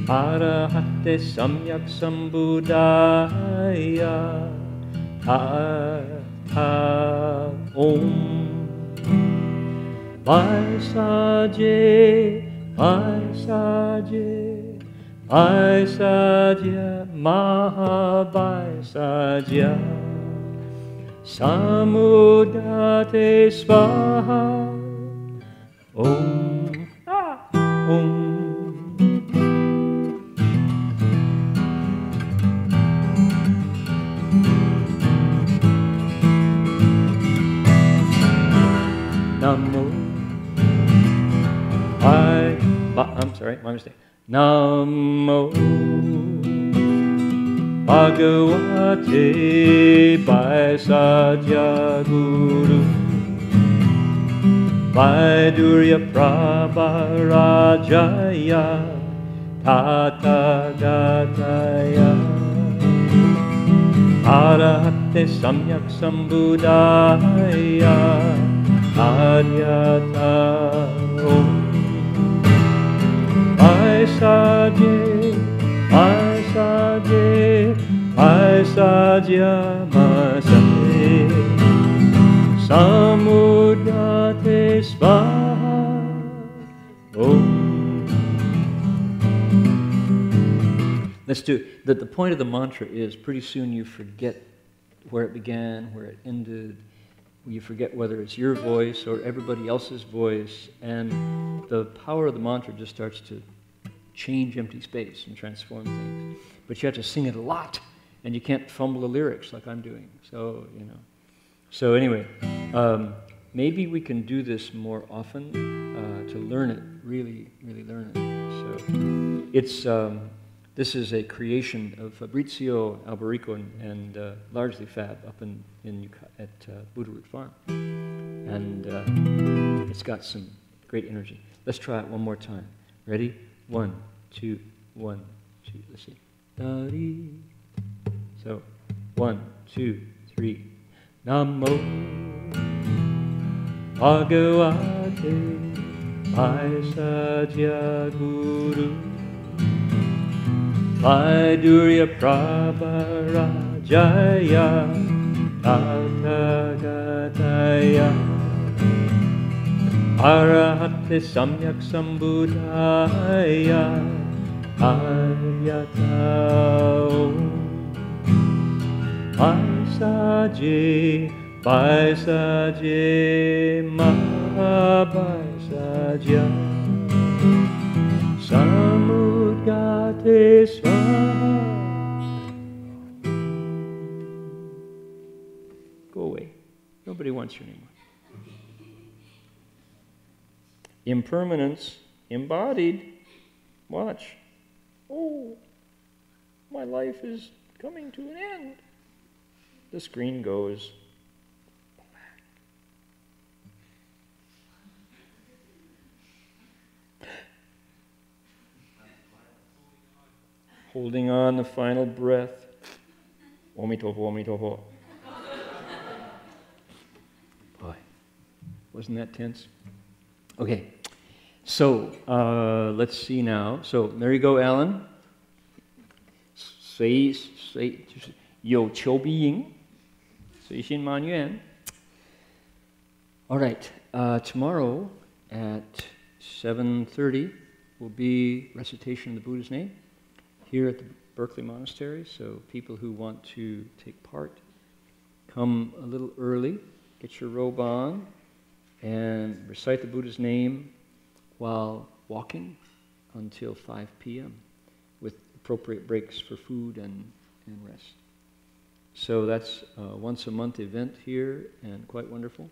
Arahate Samyak Sambuddhaya Tatha Om Vaisaje Vaisaje Vaisajya Mahavaisaja Samudate Svaha Om Om. Namo I'm sorry, my mistake. Namo Bhagavate Vaisajya Guru Vaidurya Prabharajaya Tathagataya Arahate Samyak Sambuddhaya Adyata Om Vaisaje Vaisaje Vaisajya Masate Samudate Svaha Om. Let's do the point of the mantra is pretty soon you forget where it began, where it ended. You forget whether it's your voice or everybody else's voice, and the power of the mantra just starts to change empty space and transform things. But you have to sing it a lot, and you can't fumble the lyrics like I'm doing. So, So anyway, maybe we can do this more often to learn it, really, really learn it. So it's, this is a creation of Fabrizio Alberico and largely Fab up in Ukiah at Buddha Root Farm. And it's got some great energy. Let's try it one more time. Ready? 1, 2, 1, 2. Let's see. Da-dee. So 1, 2, 3. Namo Bhagavate Vaisajya Guru Vaidurya Prabharajaya Tathagataya Arahate Samyak Sambuddhaya Adyata Om Vaisaje Vaisaje Mahavaisaja Samudgate Svaha. Go away. Nobody wants you anymore. Impermanence embodied. Watch. Oh, my life is coming to an end. The screen goes black. Holding on the final breath. Omitoho, omitoho. Boy, wasn't that tense? Okay, so let's see now. So there you go, Alan. 就是有求必应，随心满愿. All right, tomorrow at 7:30 will be recitation of the Buddha's name here at the Berkeley Monastery. So people who want to take part, come a little early, get your robe on, and recite the Buddha's name while walking until 5 p.m. with appropriate breaks for food and rest. So that's a once-a-month event here, and quite wonderful.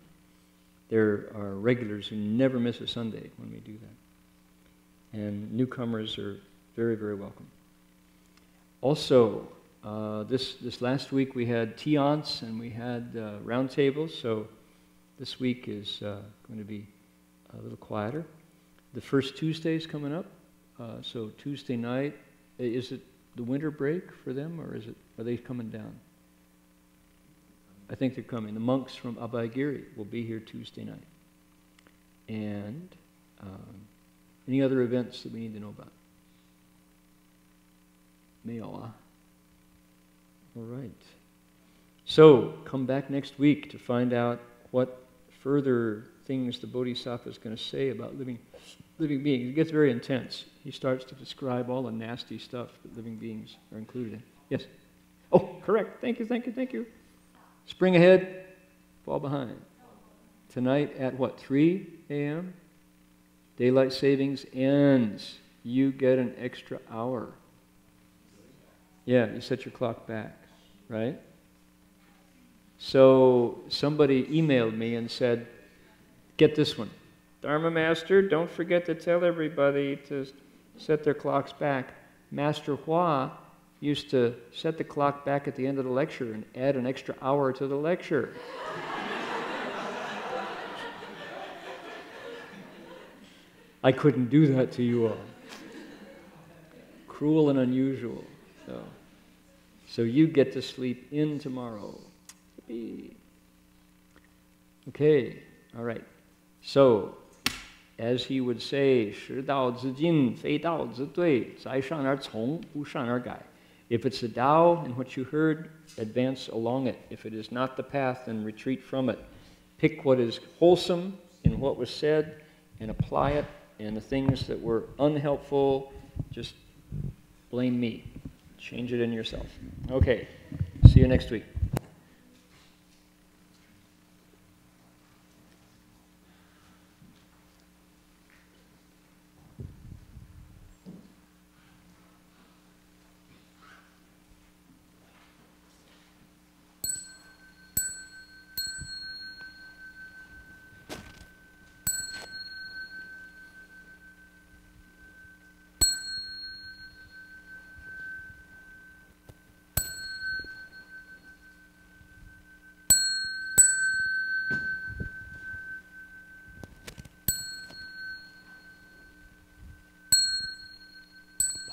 There are regulars who never miss a Sunday when we do that. And newcomers are very, very welcome. Also, this last week we had tea-aunts and we had round tables, so this week is going to be a little quieter. The first Tuesday is coming up, so Tuesday night, is it the winter break for them, or are they coming down? I think they're coming. The monks from Abhayagiri will be here Tuesday night. And any other events that we need to know about? 没有啊? All right. So, come back next week to find out what further things the Bodhisattva is going to say about living beings. It gets very intense. He starts to describe all the nasty stuff that living beings are included in. Yes? Oh, correct. Thank you. Spring ahead, fall behind. Tonight at what, 3 a.m.? Daylight savings ends. You get an extra hour. Yeah, you set your clock back, right? So somebody emailed me and said, get this one. Dharma Master, don't forget to tell everybody to set their clocks back. Master Hua used to set the clock back at the end of the lecture and add an extra hour to the lecture. I couldn't do that to you all. Cruel and unusual. So you get to sleep in tomorrow. Yippee. Okay, all right. So, as he would say, 识道之进，非道之对，在上而从，不上而改. If it's the Tao and what you heard, advance along it. If it is not the path, then retreat from it. Pick what is wholesome in what was said and apply it, and the things that were unhelpful, just blame me. Change it in yourself. Okay, see you next week.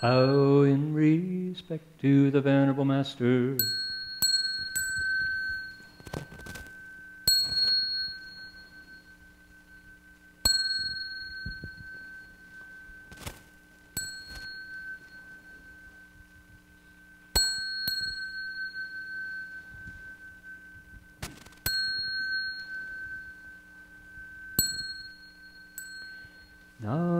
Bow in respect to the Venerable Master. Now